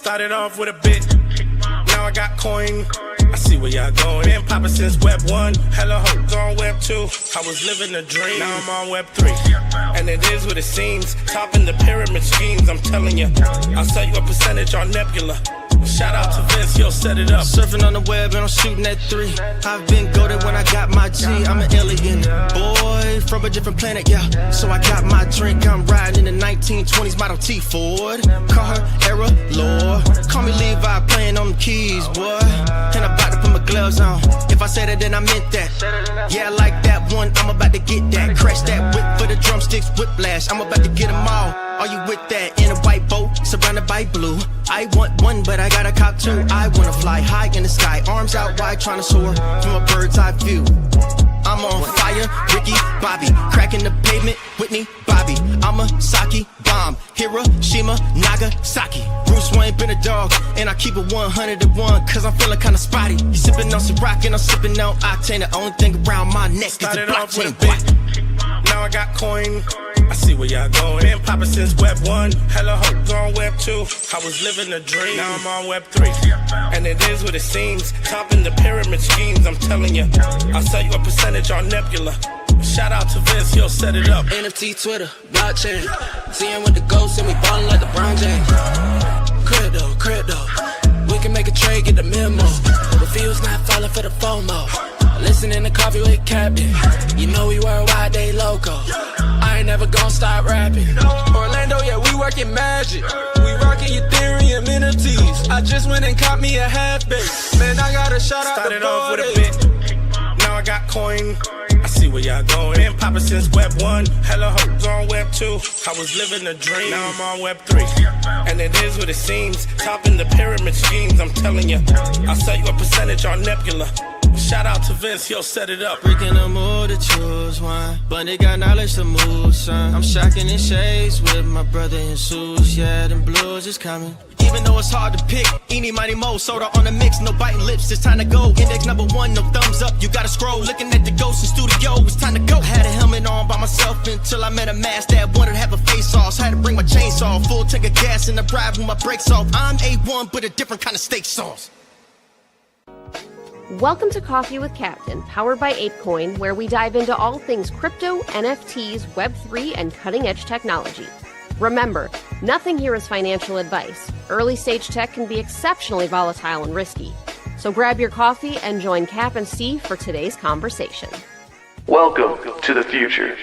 Started off with a bit, now I got coin. I see where y'all going. Been poppin' since Web 1, hella hoes on Web 2. I was living a dream, now I'm on Web 3. And it is what it seems, topping the pyramid schemes, I'm telling you. I'll sell you a percentage on Nebula. Shout out to Vince, he'll set it up. Surfing on the web and I'm shooting at 3. I've been goated when I got my G. I'm an alien boy from a different planet, yeah. So I got my drink, I'm riding in the 1920s Model T Ford. Call her Era Lord. Call me Levi, playing on the keys, boy. And I'm about to put my gloves on. If I said it, then I meant that. Yeah, I like that one, I'm about to get that. Crash that whip for the drumsticks, whiplash. I'm about to get them all. Are you with that? In a white boat, surrounded by blue. I want one, but I got a cop too. I wanna fly high in the sky, arms out wide, trying to soar from a bird's eye view. I'm on fire, Ricky, Bobby, cracking the pavement, Whitney, Bobby. I'm a Saki bomb, Hiroshima, Nagasaki. Bruce Wayne been a dog, and I keep it 101, cause I'm feeling kinda spotty. You sipping on some rock, and I'm sipping on octane. The only thing around my neck is the Started off with a blockchain. bit, now I got coin. I see where y'all going. Been poppin' since Web 1, hella hoes on Web 2. I was living a dream, now I'm on Web 3. And it is what it seems, topping the pyramid schemes, I'm telling you. I'll sell you a percentage on Nebula. Shout out to Vince, he'll set it up. NFT, Twitter, blockchain. Seeing with the ghosts and we ballin' like LeBron James. Crypto. We can make a trade, get the memo. The field's not falling for the FOMO. Listening to Coffee with Captain. You know we worldwide, they loco. I ain't never gonna stop rapping. Orlando, yeah, we working magic. We rocking Ethereum NFTs. I just went and caught me a half base. Man, I gotta shout out Started the off with a bit, now I got coin. I see where y'all going. Been poppin' since Web 1, hella hoes on Web 2. I was living a dream, now I'm on Web 3. And it is what it seems, topping the pyramid schemes, I'm telling you. I'll sell you a percentage on Nebula. Shout out to Vince, he'll set it up. Breaking the mood to choose one, but they got knowledge to move, son. I'm shocking in shades with my brother in suits. Yeah, them blues is coming. Even though it's hard to pick, eeny, mighty, mo, soda on the mix, no biting lips, it's time to go. Index number 1, no thumbs up, you gotta scroll. Looking at the ghost in studio, it's time to go. I had a helmet on by myself until I met a mask that wanted to have a face off. So I had to bring my chainsaw, full tank of gas in the drive with my brakes off. I'm A1, but a different kind of steak sauce. Welcome to Coffee with Captain, powered by ApeCoin, where we dive into all things crypto, NFTs, Web3, and cutting-edge technology. Remember, nothing here is financial advice. Early-stage tech can be exceptionally volatile and risky. So grab your coffee and join Cap and Steve for today's conversation. Welcome to the future.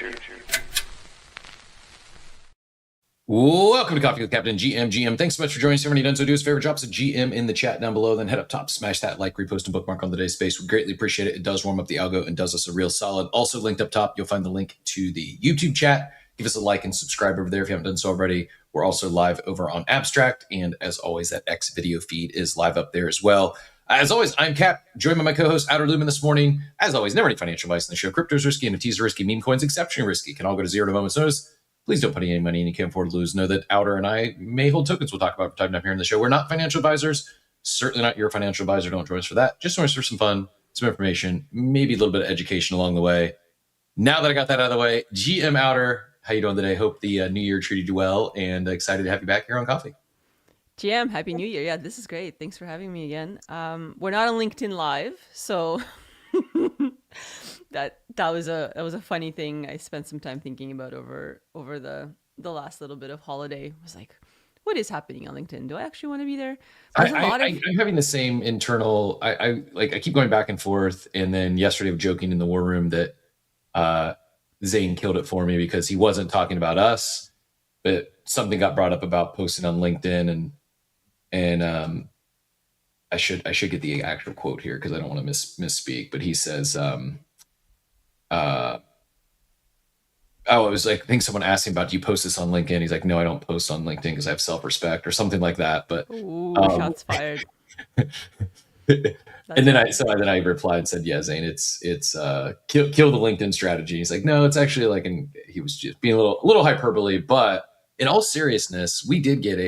Welcome to Coffee with Captain GM. Thanks so much for joining us. Everybody done so, do us a favor, drop us a GM in the chat down below, then head up top, smash that like, repost, and bookmark on today's space. We greatly appreciate it. It does warm up the algo and does us a real solid. Also linked up top, you'll find the link to the YouTube chat. Give us a like and subscribe over there if you haven't done so already. We're also live over on Abstract, and as always, that X video feed is live up there as well. As always, I'm Cap, joined by my co-host Outer Lumen this morning. As always, never any financial advice in the show. Crypto's risky, NFTs are risky, meme coins exceptionally risky. Can all go to zero at a moment's notice. Please don't put any money in you can't afford to lose. Know that Outer and I may hold tokens we'll talk about from time to time here in the show. We're not financial advisors. Certainly not your financial advisor. Don't join us for that. Just join us for some fun, some information, maybe a little bit of education along the way. Now that I got that out of the way, GM Outer, how you doing today? Hope the new year treated you well, and excited to have you back here on Coffee. GM, Happy New Year. Yeah, this is great. Thanks for having me again. We're not on LinkedIn Live, so that was a funny thing. I spent some time thinking about over the last little bit of holiday. I was like, what is happening on LinkedIn? Do I actually want to be there? I'm having the same internal. I keep going back and forth, and then yesterday I was joking in the war room that Zane killed it for me because he wasn't talking about us, but something got brought up about posting on LinkedIn, and I should get the actual quote here because I don't want to misspeak. But he says, it was like, I think someone asked him about, do you post this on LinkedIn? He's like, no, I don't post on LinkedIn because I have self-respect or something like that. But ooh, shots fired. And then I replied and said, yeah, Zane, it's kill the LinkedIn strategy. He's like, no, it's actually like, and he was just being a little hyperbole, but in all seriousness, we did get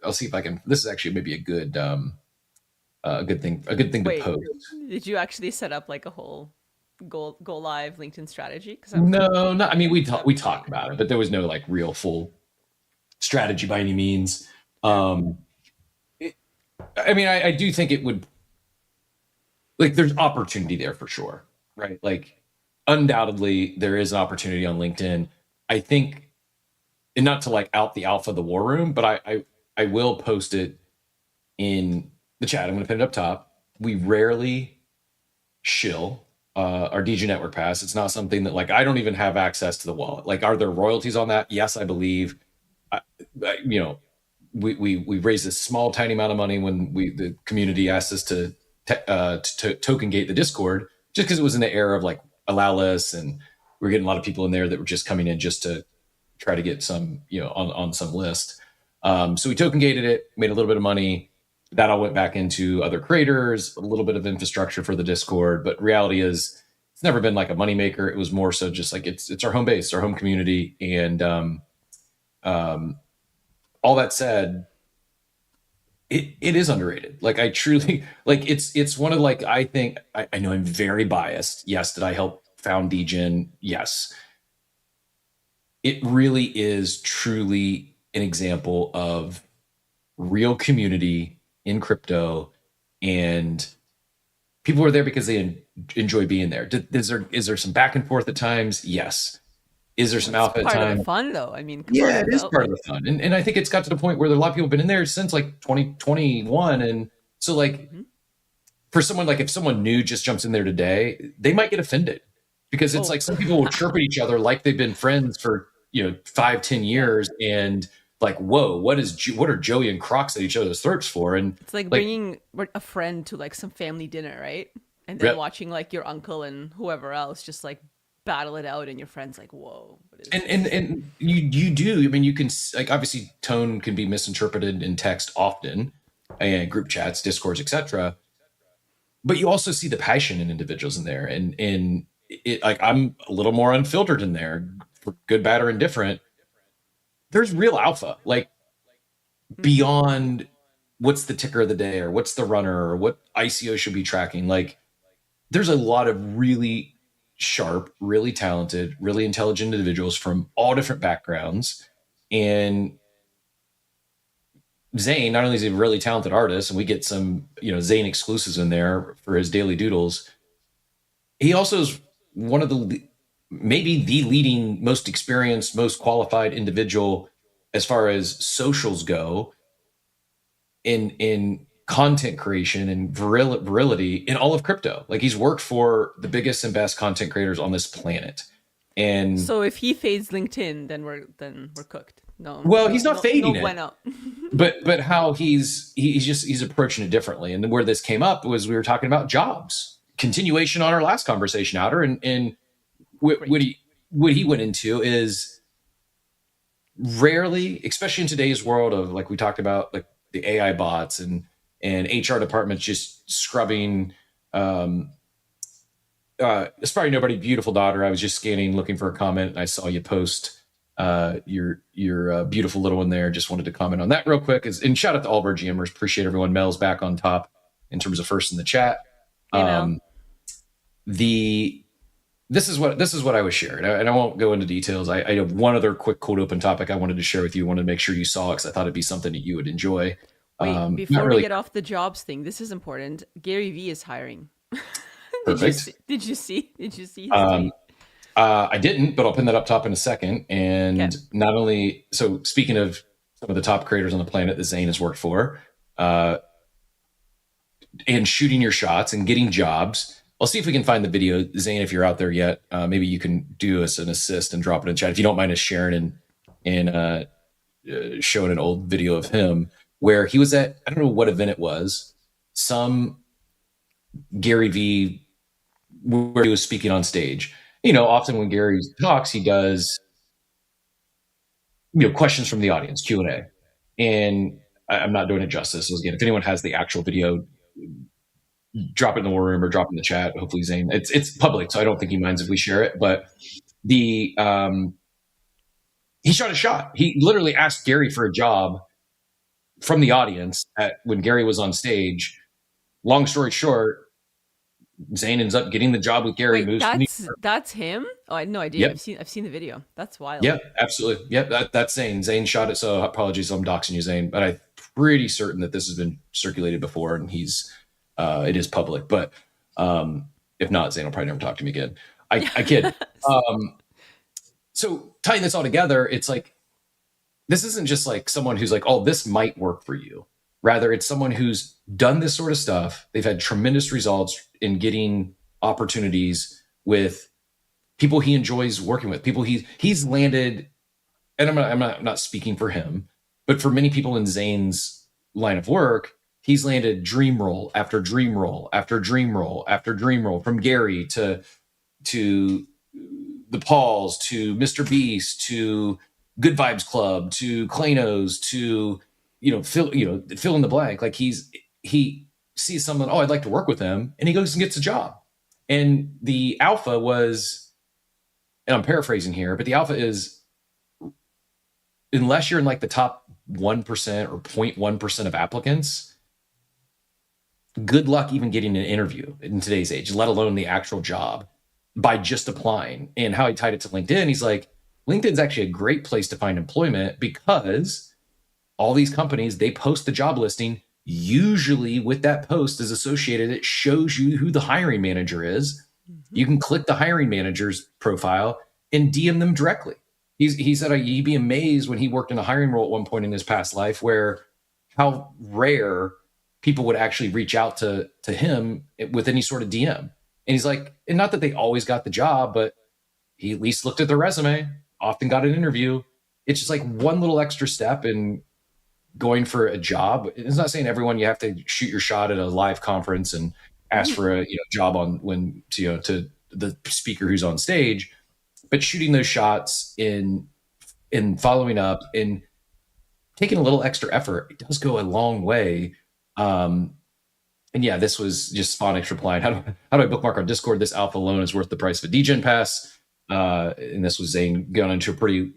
I'll see if I can, this is actually maybe a good thing Wait, to post. Did you actually set up like a whole go live LinkedIn strategy? No, I mean, we talked about it, but there was no like real full strategy by any means. I mean, I do think it would, like, there's opportunity there for sure, right? Like, undoubtedly, there is an opportunity on LinkedIn. I think, and not to like out the alpha of the war room, but I will post it in the chat. I'm going to pin it up top. We rarely shill our DG Network Pass. It's not something that, like, I don't even have access to the wallet. Like, are there royalties on that? Yes, I believe. You know, we raised a small, tiny amount of money when the community asked us to token gate the Discord, just because it was in the era of like allow less, and we were getting a lot of people in there that were just coming in just to try to get some, you know, on some list. So we token gated it, made a little bit of money. That all went back into other creators, a little bit of infrastructure for the Discord. But reality is, it's never been like a moneymaker. It was more so just like it's our home base, our home community, and all that said, it is underrated. Like, I truly, like, it's one of, like, I think, I know I'm very biased. Yes, did I help found DGen? Yes. It really is truly an example of real community in crypto, and people are there because they enjoy being there. Is there some back and forth at times? Yes. Is there some alpha at Part of times? the fun, though. I mean, come Yeah, on, it is part of the fun. And I think it's got to the point where a lot of people have been in there since like 2021. And so, like, for someone, like, if someone new just jumps in there today, they might get offended, because it's like some people will chirp at each other like they've been friends for, you know, 5-10 years, and like, whoa, what are Joey and Crocs at each other's throats for? And It's like bringing a friend to like some family dinner, right? And then watching like your uncle and whoever else just like battle it out, and your friend's like, whoa. What is and you do. I mean, you can, like, obviously tone can be misinterpreted in text often, and group chats, discords, etc. But you also see the passion in individuals in there, and it, like, I'm a little more unfiltered in there, for good, bad, or indifferent. There's real alpha, like, beyond what's the ticker of the day, or what's the runner, or what ICO should be tracking. Like, there's a lot of really sharp, really talented, really intelligent individuals from all different backgrounds. And Zane, not only is he a really talented artist, and we get some, you know, Zane exclusives in there for his daily doodles, he also is one of maybe the leading, most experienced, most qualified individual as far as socials go in content creation and virility in all of crypto. Like, he's worked for the biggest and best content creators on this planet. And so if he fades LinkedIn, then we're cooked. No, well, he's not fading it. but how he's approaching it differently. And where this came up was, we were talking about jobs, continuation on our last conversation, Outer, and what he went into is, rarely, especially in today's world of, like, we talked about, like, the AI bots and HR departments just scrubbing. It's probably nobody. Beautiful daughter. I was just scanning, looking for a comment, and I saw you post your beautiful little one there. Just wanted to comment on that real quick. And shout out to all of our GMers. Appreciate everyone. Mel's back on top in terms of first in the chat. This is what I was sharing, and I won't go into details. I have one other quick cold open topic I wanted to share with you. I wanted to make sure you saw it, because I thought it'd be something that you would enjoy. Wait, before we get off the jobs thing, this is important. Gary V is hiring. Perfect. Did you see his tweet? I didn't, but I'll pin that up top in a second. And not only, so speaking of some of the top creators on the planet that Zane has worked for, and shooting your shots and getting jobs. I'll see if we can find the video. Zane, if you're out there yet, maybe you can do us an assist and drop it in chat. If you don't mind us sharing and showing an old video of him where he was at, I don't know what event it was, some Gary V, where he was speaking on stage. You know, often when Gary talks, he does, you know, questions from the audience, Q&A. And I'm not doing it justice. So again, if anyone has the actual video, drop it in the war room or drop it in the chat. Hopefully Zane, it's public, so I don't think he minds if we share it. But he shot a shot. He literally asked Gary for a job from the audience when Gary was on stage. Long story short, Zane ends up getting the job with Gary. Wait, that's him? Oh, I had no idea. Yep. I've seen the video. That's wild. Yeah, absolutely. Yep, that's Zane. Zane shot it. So apologies, I'm doxing you, Zane, but I pretty certain that this has been circulated before, and it is public. But if not, Zane will probably never talk to me again. I kid. So tying this all together, it's like, this isn't just like someone who's like, oh, this might work for you. Rather, it's someone who's done this sort of stuff. They've had tremendous results in getting opportunities with people he enjoys working with, people he's landed. And I'm not speaking for him, but for many people in Zane's line of work, he's landed dream role after dream role after dream role after dream role, from Gary to the Pauls to Mr. Beast to Good Vibes Club to Klanos to fill in the blank. Like he sees someone, oh, I'd like to work with them, and he goes and gets a job. And the alpha was, and I'm paraphrasing here, but the alpha is, unless you're in like the top 1% or 0.1% of applicants, good luck even getting an interview in today's age, let alone the actual job, by just applying. And how he tied it to LinkedIn, he's like, LinkedIn's actually a great place to find employment, because all these companies, they post the job listing. Usually with that post is associated, it shows you who the hiring manager is. Mm-hmm. You can click the hiring manager's profile and DM them directly. He said he'd be amazed when he worked in a hiring role at one point in his past life, where how rare people would actually reach out to him with any sort of DM. And he's like, and not that they always got the job, but he at least looked at their resume, often got an interview. It's just like one little extra step in going for a job. It's not saying everyone you have to shoot your shot at a live conference and ask for a job to the speaker who's on stage, but shooting those shots in following up and taking a little extra effort, it does go a long way. And yeah, this was just Phonics replying, how do I bookmark on Discord? This alpha alone is worth the price of a DGen pass. And this was Zane going into a pretty,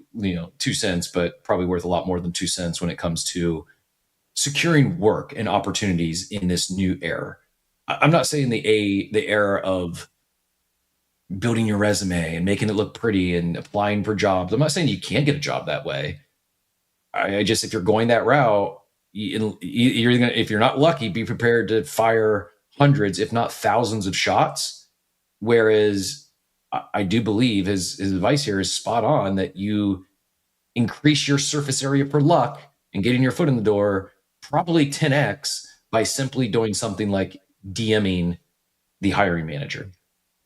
2 cents, but probably worth a lot more than 2 cents when it comes to securing work and opportunities in this new era. I'm not saying the era of building your resume and making it look pretty and applying for jobs. I'm not saying you can't get a job that way. I just, if you're going that route, you're gonna, if you're not lucky, be prepared to fire hundreds, if not thousands of shots. Whereas I do believe his advice here is spot on, that you increase your surface area for luck and getting your foot in the door probably 10x by simply doing something like DMing the hiring manager.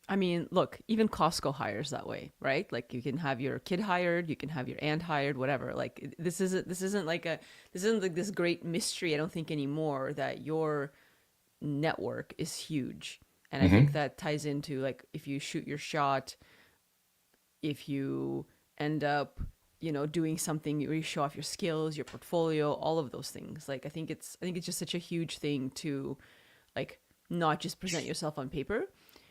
I mean, look, even Costco hires that way, right? Like, you can have your kid hired, you can have your aunt hired, whatever. Like, this isn't like this great mystery, I don't think, anymore, that your network is huge. And I think that ties into, like, if you shoot your shot, if you end up, doing something where you show off your skills, your portfolio, all of those things. Like, I think it's just such a huge thing to, like, not just present yourself on paper.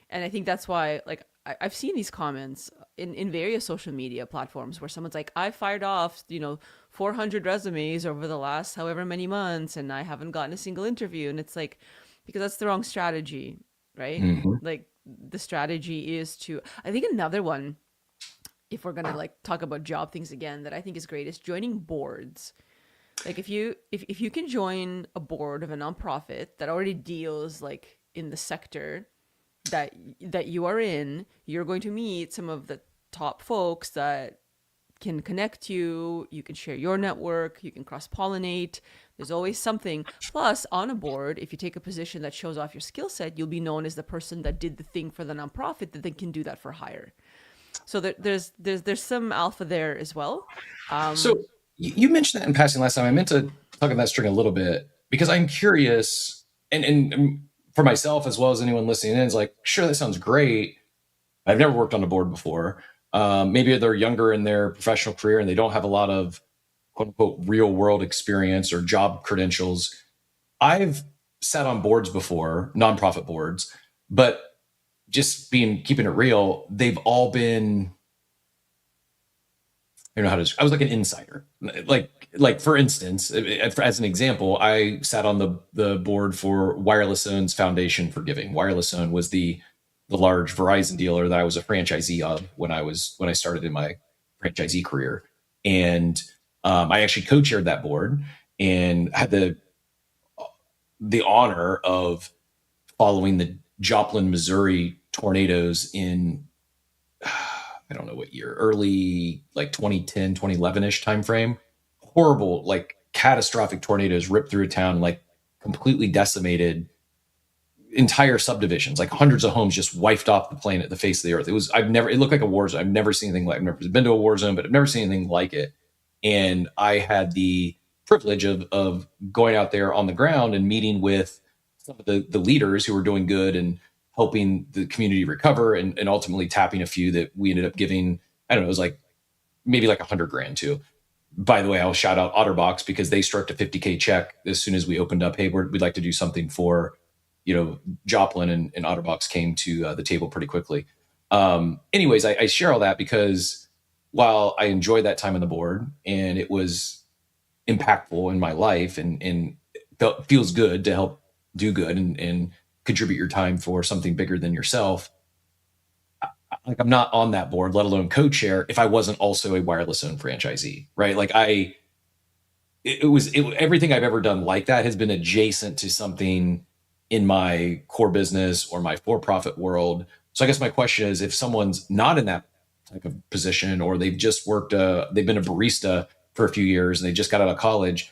And I think that's why, like, I've seen these comments in various social media platforms where someone's like, I fired off, 400 resumes over the last however many months, and I haven't gotten a single interview. And it's like, because that's the wrong strategy, right? Like, the strategy is to, I think another one, if we're going to like talk about job things again, that I think is great, is joining boards. Like, if you can join a board of a nonprofit that already deals like in the sector that you are in, you're going to meet some of the top folks that can connect you. You can share your network, you can cross-pollinate. There's always something. Plus, on a board, if you take a position that shows off your skill set, you'll be known as the person that did the thing for the nonprofit that then can do that for hire. So there's some alpha there as well. So you mentioned that in passing last time. I meant to talk on that string a little bit, because I'm curious, and for myself as well as anyone listening in, is like, sure, that sounds great. I've never worked on a board before. Maybe they're younger in their professional career and they don't have a lot of quote unquote real world experience or job credentials. I've sat on boards before, nonprofit boards, but just keeping it real, they've all been, I don't know how to, I was like an insider. Like for instance, as an example, I sat on the board for Wireless Zone's Foundation for Giving. Wireless Zone was the large Verizon dealer that I was a franchisee of when I started in my franchisee career. And I actually co-chaired that board. and had the honor of following the Joplin, Missouri tornadoes in I don't know what year, early like 2010, 2011-ish timeframe. Horrible, like catastrophic tornadoes ripped through a town, like completely decimated entire subdivisions, like hundreds of homes just wiped off the planet, the face of the earth. It looked like a war zone. I've never seen anything like, I've never been to a war zone, but I've never seen anything like it. And I had the privilege of going out there on the ground and meeting with some of the leaders who were doing good and helping the community recover, and ultimately tapping a few that we ended up giving, I don't know, it was like maybe like $100,000 to. By the way, I'll shout out Otterbox because they struck a $50K check as soon as we opened up. Hey, we'd like to do something for, Joplin, and Otterbox came to the table pretty quickly. Anyways, I share all that because while I enjoyed that time on the board and it was impactful in my life, and feels good to help do good and contribute your time for something bigger than yourself. Like, I'm not on that board, let alone co-chair, if I wasn't also a wireless owned franchisee, right? Like everything I've ever done like that has been adjacent to something in my core business or my for-profit world. So I guess my question is, if someone's not in that type of position, or they've just worked, they've been a barista for a few years and they just got out of college,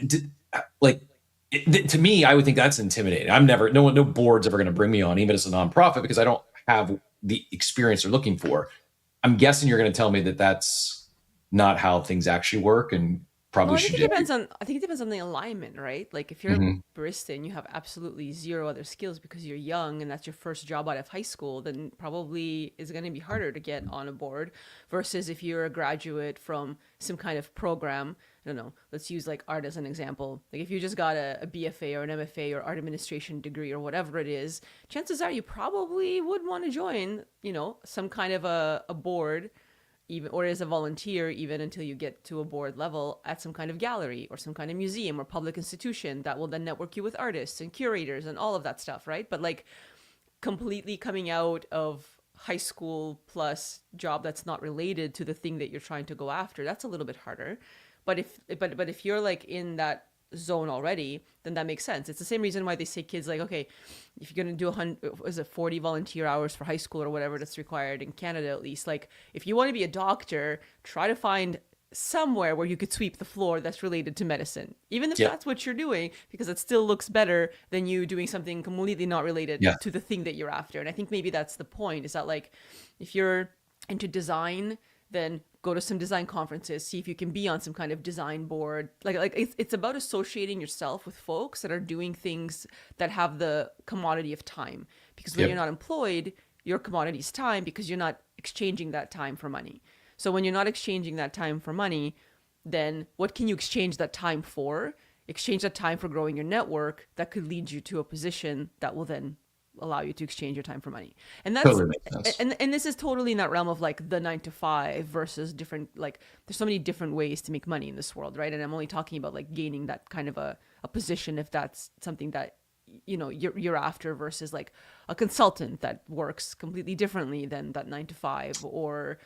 to me, I would think that's intimidating. No board's ever going to bring me on, even as a nonprofit, because I don't have the experience they're looking for. I'm guessing you're going to tell me that that's not how things actually work, and probably I think it depends on the alignment, right? Like if you're a barista and you have absolutely zero other skills because you're young and that's your first job out of high school, then probably it's going to be harder to get on a board versus if you're a graduate from some kind of program. I don't know, let's use like art as an example. Like if you just got a BFA or an MFA or art administration degree or whatever it is, chances are you probably would want to join, some kind of a board, even, or as a volunteer, even until you get to a board level at some kind of gallery or some kind of museum or public institution that will then network you with artists and curators and all of that stuff, right? But like completely coming out of high school plus job that's not related to the thing that you're trying to go after, that's a little bit harder. But if you're like in that zone already, then that makes sense. It's the same reason why they say kids, like, okay, if you're going to do 40 volunteer hours for high school or whatever that's required in Canada, at least, like if you want to be a doctor, try to find somewhere where you could sweep the floor that's related to medicine, even if that's what you're doing, because it still looks better than you doing something completely not related to the thing that you're after. And I think maybe that's the point, is that like if you're into design, then go to some design conferences, see if you can be on some kind of design board. Like it's about associating yourself with folks that are doing things that have the commodity of time. Because when you're not employed, your commodity is time, because you're not exchanging that time for money. So when you're not exchanging that time for money, then what can you exchange that time for? Exchange that time for growing your network that could lead you to a position that will then allow you to exchange your time for money. And that's totally makes sense. And this is totally in that realm of like the 9 to 5 versus different, like there's so many different ways to make money in this world, right? And I'm only talking about like gaining that kind of a position, if that's something that you're after, versus like a consultant that works completely differently than that 9 to 5, or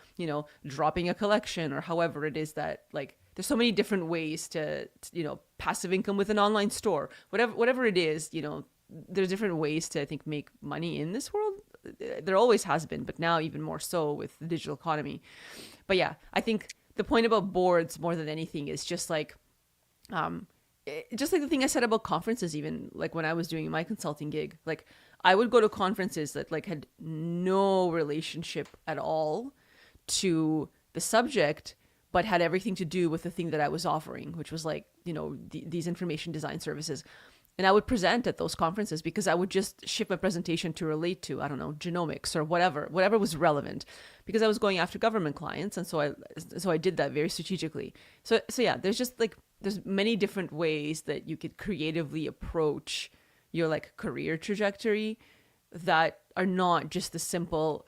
dropping a collection, or however it is that, like, there's so many different ways to passive income with an online store, whatever it is, there's different ways to, I think, make money in this world. There always has been, but now even more so with the digital economy. But yeah, I think the point about boards more than anything is just like the thing I said about conferences, even like when I was doing my consulting gig, like I would go to conferences that like had no relationship at all to the subject, but had everything to do with the thing that I was offering, which was like, these information design services. And I would present at those conferences because I would just shift my presentation to relate to, I don't know, genomics or whatever was relevant, because I was going after government clients. And so I did that very strategically. So yeah, there's many different ways that you could creatively approach your like career trajectory that are not just the simple,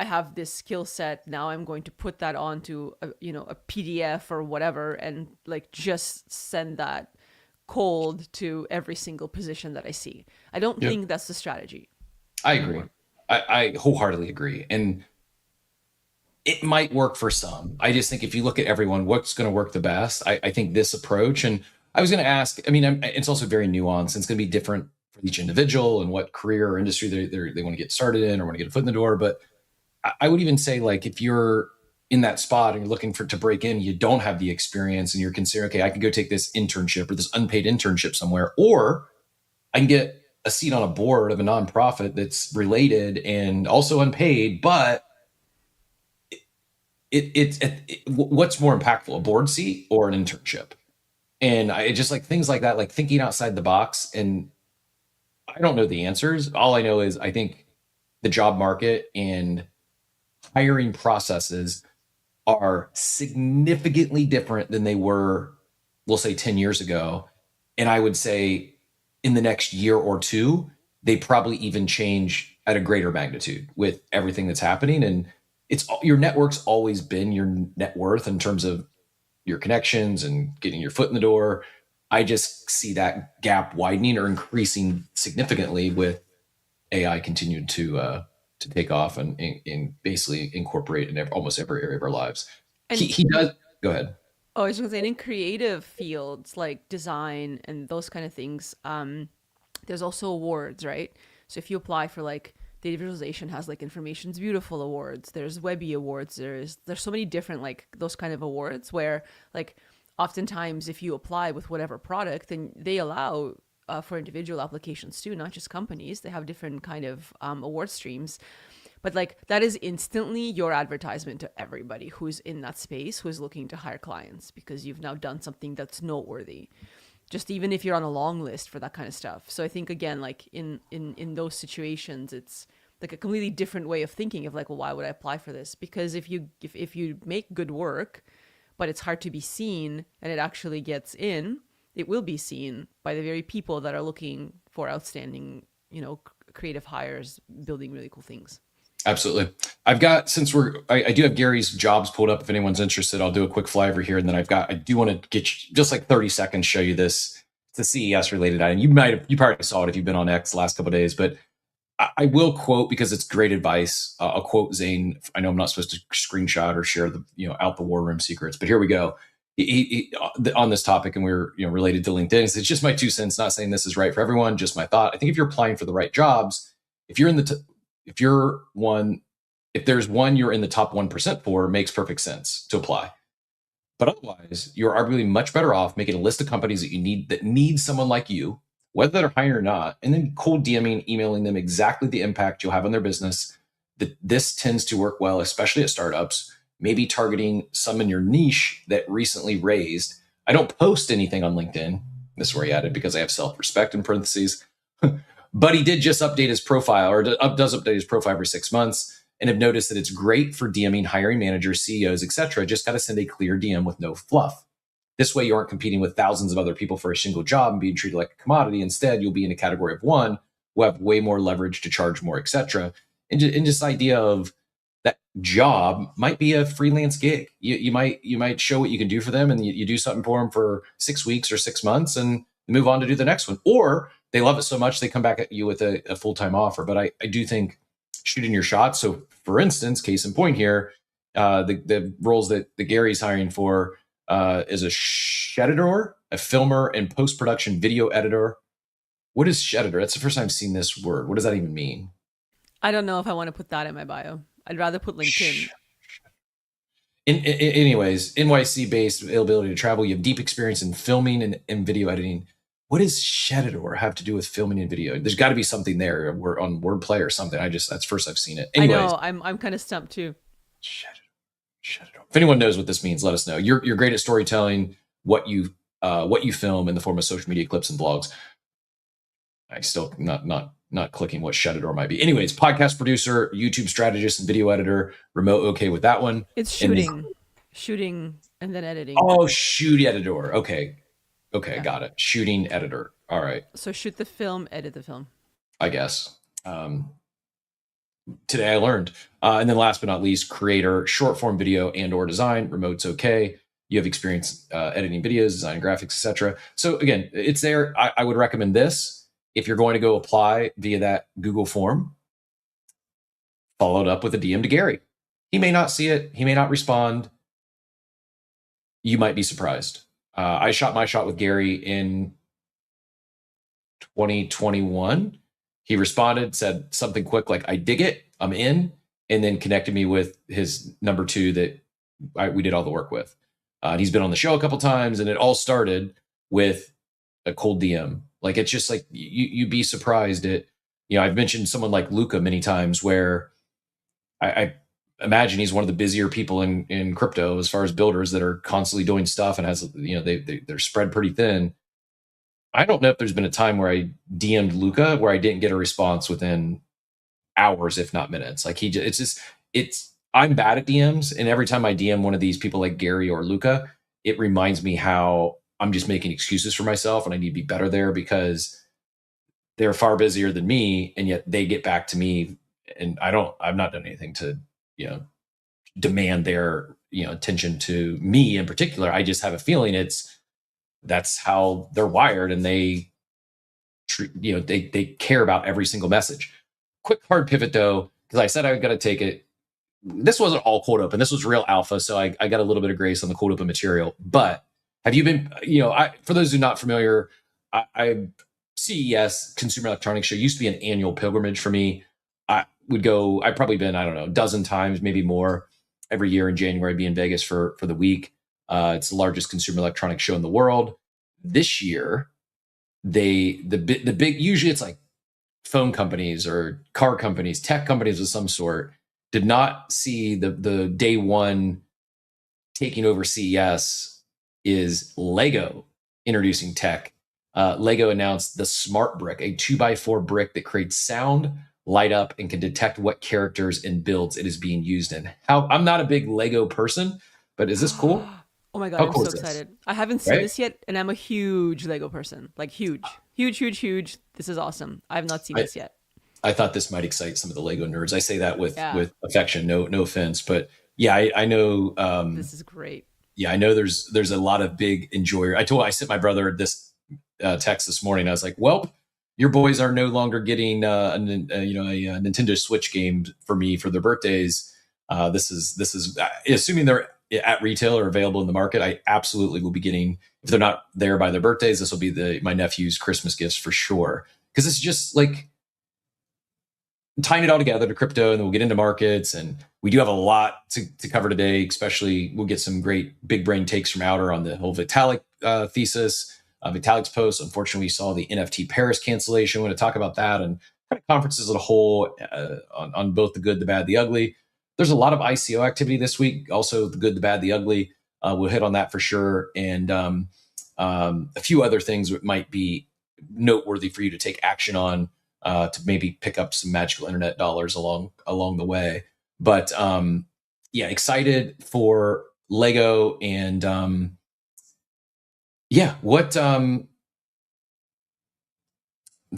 I have this skill set, now I'm going to put that onto a PDF or whatever, and like just send that cold to every single position that I see. I don't think that's the strategy. I agree. I wholeheartedly agree. And it might work for some. I just think if you look at everyone, what's going to work the best? I think this approach. And I was going to ask, I mean, it's also very nuanced. It's going to be different for each individual and what career or industry they want to get started in or want to get a foot in the door. But I would even say, like, if you're in that spot and you're looking to break in, you don't have the experience and you're considering, okay, I can go take this internship or this unpaid internship somewhere, or I can get a seat on a board of a nonprofit that's related and also unpaid, but what's more impactful, a board seat or an internship? And I just like things like that, like thinking outside the box. And I don't know the answers. All I know is I think the job market and hiring processes are significantly different than they were, we'll say 10 years ago. And I would say in the next year or two, they probably even change at a greater magnitude with everything that's happening. And it's your network's always been your net worth in terms of your connections and getting your foot in the door. I just see that gap widening or increasing significantly with AI continued to take off and basically incorporate in almost every area of our lives. And He does. Go ahead. Oh, I was going to say, in creative fields like design and those kind of things, there's also awards, right? So if you apply for like data visualization has like Information's Beautiful awards, there's Webby awards, there's so many different like those kind of awards where like oftentimes if you apply with whatever product, then they allow for individual applications too, not just companies. They have different kind of award streams. But like that is instantly your advertisement to everybody who's in that space, who's looking to hire clients, because you've now done something that's noteworthy. Just even if you're on a long list for that kind of stuff. So I think again, like in those situations, it's like a completely different way of thinking of like, well, why would I apply for this? Because if you make good work, but it's hard to be seen and it actually gets in, it will be seen by the very people that are looking for outstanding, creative hires, building really cool things. Absolutely. I've got, since I do have Gary's jobs pulled up. If anyone's interested, I'll do a quick flyover here. And then I do want to get you, just like 30 seconds, show you this. It's a CES related item. You probably saw it if you've been on X the last couple of days, but I will quote, because it's great advice. I'll quote Zane. I know I'm not supposed to screenshot or share the, out the war room secrets, but here we go. He, on this topic, and we're, related to LinkedIn. It's just my 2 cents, not saying this is right for everyone, just my thought. I think if you're applying for the right jobs, if you're in the, if there's one you're in the top 1% for, it makes perfect sense to apply. But otherwise, you're arguably much better off making a list of companies that need someone like you, whether they're hiring or not, and then cold DMing, emailing them exactly the impact you'll have on their business. This tends to work well, especially at startups, maybe targeting some in your niche that recently raised. I don't post anything on LinkedIn. This is where he added, because I have self-respect in parentheses. But he did just update his profile, or does update his profile every 6 months, and have noticed that it's great for DMing hiring managers, CEOs, etc. Just got to send a clear DM with no fluff. This way, you aren't competing with thousands of other people for a single job and being treated like a commodity. Instead, you'll be in a category of one who have way more leverage to charge more, etc. And just idea of that job might be a freelance gig. You might show what you can do for them, and you do something for them for 6 weeks or 6 months, and move on to do the next one. Or they love it so much they come back at you with a full-time offer. But I do think shooting your shot. So for instance, case in point here, the roles that the Gary's hiring for is a sheditor, a filmer, and post-production video editor. What is sheditor? That's the first time I've seen this word. What does that even mean? I don't know if I want to put that in my bio. I'd rather put LinkedIn. Anyways, NYC-based ability to travel. You have deep experience in filming and video editing. What does sheditor have to do with filming and video? There's got to be something there. We're on wordplay or something. That's first I've seen it. Anyways, I know. I'm kind of stumped too. Sheditor. If anyone knows what this means, let us know. You're great at storytelling. What you film in the form of social media clips and blogs. I still not clicking what sheditor might be. Anyways, podcast producer, YouTube strategist, and video editor. Remote, okay with that one. It's shooting, and then editing. Oh, shoot editor. Okay, yeah. Got it. Shooting editor. All right. So shoot the film, edit the film. I guess. Today I learned. And then last but not least, creator, short form video and or design. Remote's okay. You have experience editing videos, designing graphics, etc. So again, it's there. I would recommend this. If you're going to go apply via that Google form, followed up with a DM to Gary. He may not see it. He may not respond. You might be surprised. I shot my shot with Gary in 2021. He responded, said something quick like, I dig it, I'm in, and then connected me with his number 2 that we did all the work with. And he's been on the show a couple times, and it all started with a cold DM. Like, it's just like, you'd be surprised at, I've mentioned someone like Luca many times, where I imagine he's one of the busier people in crypto as far as builders that are constantly doing stuff and has, they're spread pretty thin. I don't know if there's been a time where I DM'd Luca where I didn't get a response within hours, if not minutes. Like, I'm bad at DMs. And every time I DM one of these people like Gary or Luca, it reminds me how I'm just making excuses for myself and I need to be better there, because they're far busier than me. And yet they get back to me, and I've not done anything to, demand their, attention to me in particular. I just have a feeling that's how they're wired, and they care about every single message. Quick hard pivot though, because I said I was going to take it. This wasn't all cold open. This was real alpha, so I got a little bit of grace on the cold open material. But have you been, for those who are not familiar, I CES, Consumer Electronics Show, used to be an annual pilgrimage for me. I've probably been, I don't know, a dozen times, maybe more. Every year in January, I'd be in Vegas for the week. It's the largest consumer electronics show in the world. This year, the big, usually it's like phone companies or car companies, tech companies of some sort, did not see the day one taking over CES is Lego introducing tech. Lego announced the Smart Brick, a 2x4 brick that creates sound, light up, and can detect what characters and builds it is being used in. I'm not a big Lego person, but is this cool? Oh my God, I'm so excited. I haven't seen this yet, and I'm a huge Lego person. Like, huge. This is awesome. I have not seen this yet. I thought this might excite some of the Lego nerds. I say that with affection, no offense, but yeah, I know. This is great. Yeah, I know there's a lot of big enjoyer. I sent my brother this text this morning. I was like, well, your boys are no longer getting a Nintendo Switch game for me for their birthdays. This is assuming they're at retail or available in the market. I absolutely will be getting, if they're not there by their birthdays, this will be my nephew's Christmas gifts for sure. Because it's just like tying it all together to crypto, and then we'll get into markets, and we do have a lot to cover today. Especially, we'll get some great big brain takes from Outer on the whole Vitalik thesis. Vitalik's post. Unfortunately, we saw the NFT Paris cancellation. We're going to talk about that and kind of conferences as a whole on both the good, the bad, the ugly. There's a lot of ICO activity this week. Also, the good, the bad, the ugly. We'll hit on that for sure, and a few other things that might be noteworthy for you to take action on to maybe pick up some magical internet dollars along the way. But excited for Lego and. What I'm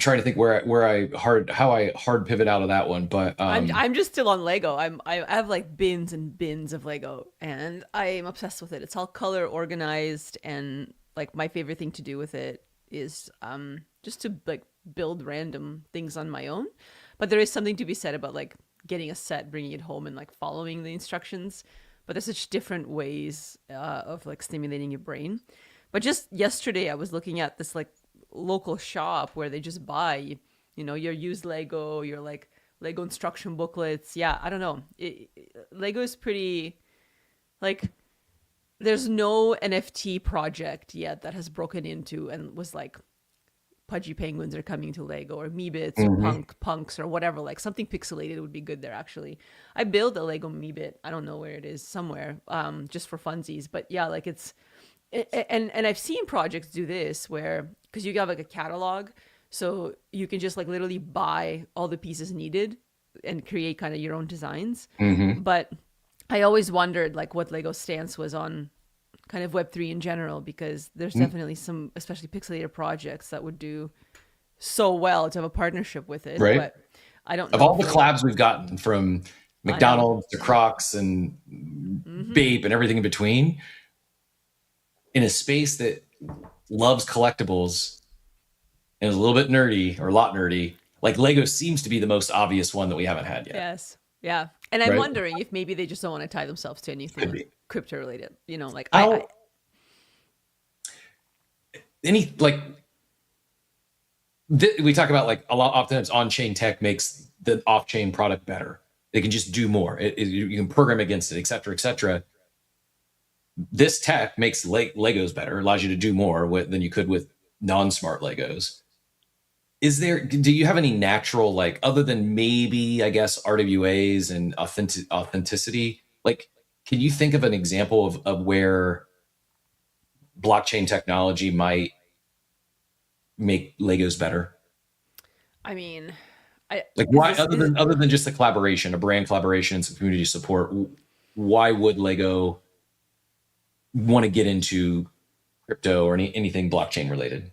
trying to think how I hard pivot out of that one, but I'm just still on Lego. I have like bins and bins of Lego, and I'm obsessed with it. It's all color organized, and like my favorite thing to do with it is just to like build random things on my own. But there is something to be said about like getting a set, bringing it home, and like following the instructions. But there's such different ways of like stimulating your brain. But just yesterday, I was looking at this like local shop where they just buy, your used Lego, your like Lego instruction booklets. Yeah, I don't know. Lego is pretty, like, there's no NFT project yet that has broken into and was like, Pudgy Penguins are coming to Lego, or Meebits, or Punks, or whatever. Like something pixelated would be good there. Actually, I built a Lego Meebit. I don't know where it is, somewhere, just for funsies. But yeah, like it's. And I've seen projects do this where, because you have like a catalog, so you can just like literally buy all the pieces needed and create kind of your own designs. But I always wondered like what Lego's stance was on kind of Web3 in general, because there's definitely some, especially pixelated projects that would do so well to have a partnership with it. Right. But I don't know. Of all the collabs we've gotten from McDonald's to Crocs and Bape and everything in between, in a space that loves collectibles and is a little bit nerdy, or a lot nerdy, like Lego seems to be the most obvious one that we haven't had yet. Yes. Yeah. And I'm right? wondering if maybe they just don't want to tie themselves to anything Could be. crypto related. You know, like How any like we talk about like a lot oftentimes on-chain tech makes the off-chain product better. They can just do more. You can program against it, et cetera, et cetera. This tech makes Legos better, allows you to do more than you could with non-smart Legos. Do you have any natural, like, other than maybe, I guess, RWAs and authenticity, like, can you think of an example of where blockchain technology might make Legos better? I mean, Like, why, other than just the collaboration, a brand collaboration and some community support, why would Lego want to get into crypto or anything blockchain related?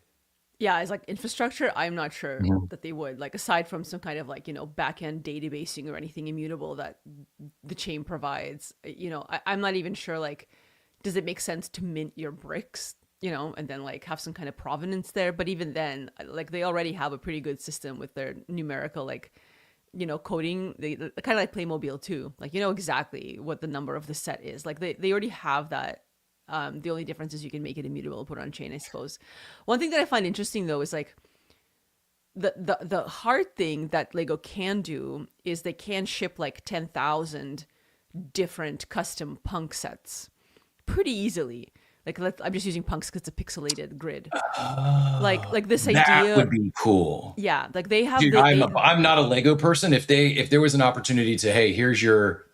yeah, as like infrastructure, I'm not sure Mhm. that they would, like, aside from some kind of like, back end databasing or anything immutable that the chain provides. I'm not even sure, like, does it make sense to mint your bricks, and then like have some kind of provenance there? But even then, like, they already have a pretty good system with their numerical, like, coding. They kind of like Playmobil too. Like, exactly what the number of the set is. Like, they already have that. The only difference is you can make it immutable, put it on chain, I suppose. One thing that I find interesting though is like the hard thing that Lego can do is they can ship like 10,000 different custom punk sets pretty easily. Like, I'm just using punks because it's a pixelated grid. Like this idea That would be cool. Yeah, like they have. Dude, I'm not a Lego person. If there was an opportunity to, hey, here's your,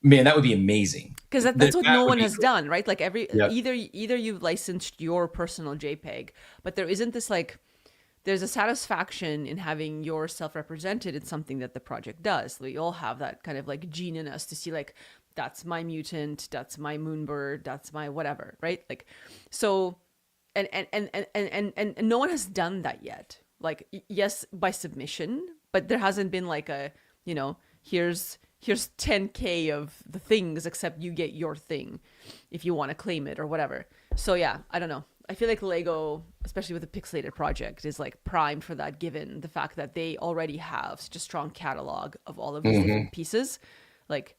man, that would be amazing. Because that's what no one has cool. done, right? Like Yep. either you've licensed your personal JPEG, but there isn't this, like, there's a satisfaction in having yourself represented in something that the project does. We all have that kind of like gene in us to see, like, that's my mutant, that's my moonbird, that's my whatever, right? Like, so, and no one has done that yet. Like, yes, by submission, but there hasn't been like a, here's 10K of the things, except you get your thing if you want to claim it or whatever. So yeah, I don't know. I feel like Lego, especially with the pixelated project, is like primed for that, given the fact that they already have such a strong catalog of all of these different pieces. Like,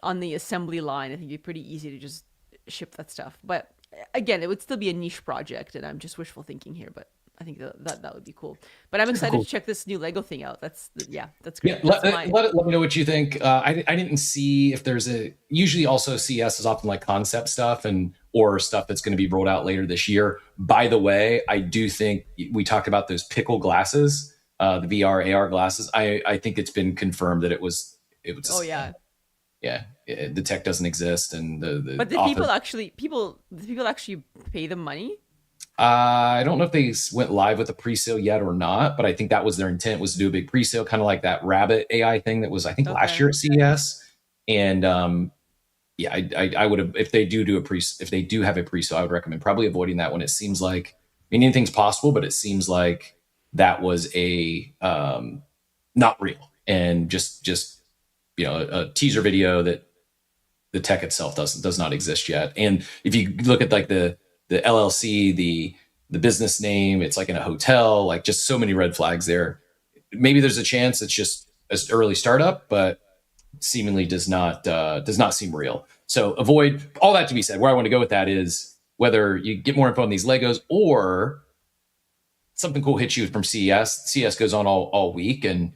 on the assembly line, I think it'd be pretty easy to just ship that stuff. But again, it would still be a niche project, and I'm just wishful thinking here, but I think that would be cool. But I'm excited to check this new Lego thing out. That's great. Yeah, That's let me know what you think. I didn't see if there's usually also CS is often like concept stuff or stuff that's going to be rolled out later this year. By the way, I do think we talked about those pickle glasses, the VR AR glasses. I think it's been confirmed that it was. Oh yeah. Yeah, the tech doesn't exist, and But the people actually pay them money? I don't know if they went live with the pre-sale yet or not, but I think that was their intent, was to do a big pre-sale, kind of like that Rabbit AI thing that was, I think, last year at CES. And yeah, I would have, if they do have a pre-sale, I would recommend probably avoiding that one. It seems like, I mean, anything's possible, but it seems like that was a not real, and just a teaser video that the tech itself does not exist yet. And if you look at like the LLC, the business name, it's like in a hotel, like just so many red flags there. Maybe there's a chance it's just an early startup, but seemingly does not seem real. So avoid all that. To be said, where I want to go with that is whether you get more info on these Legos or something cool hits you from CES. CES goes on all week, and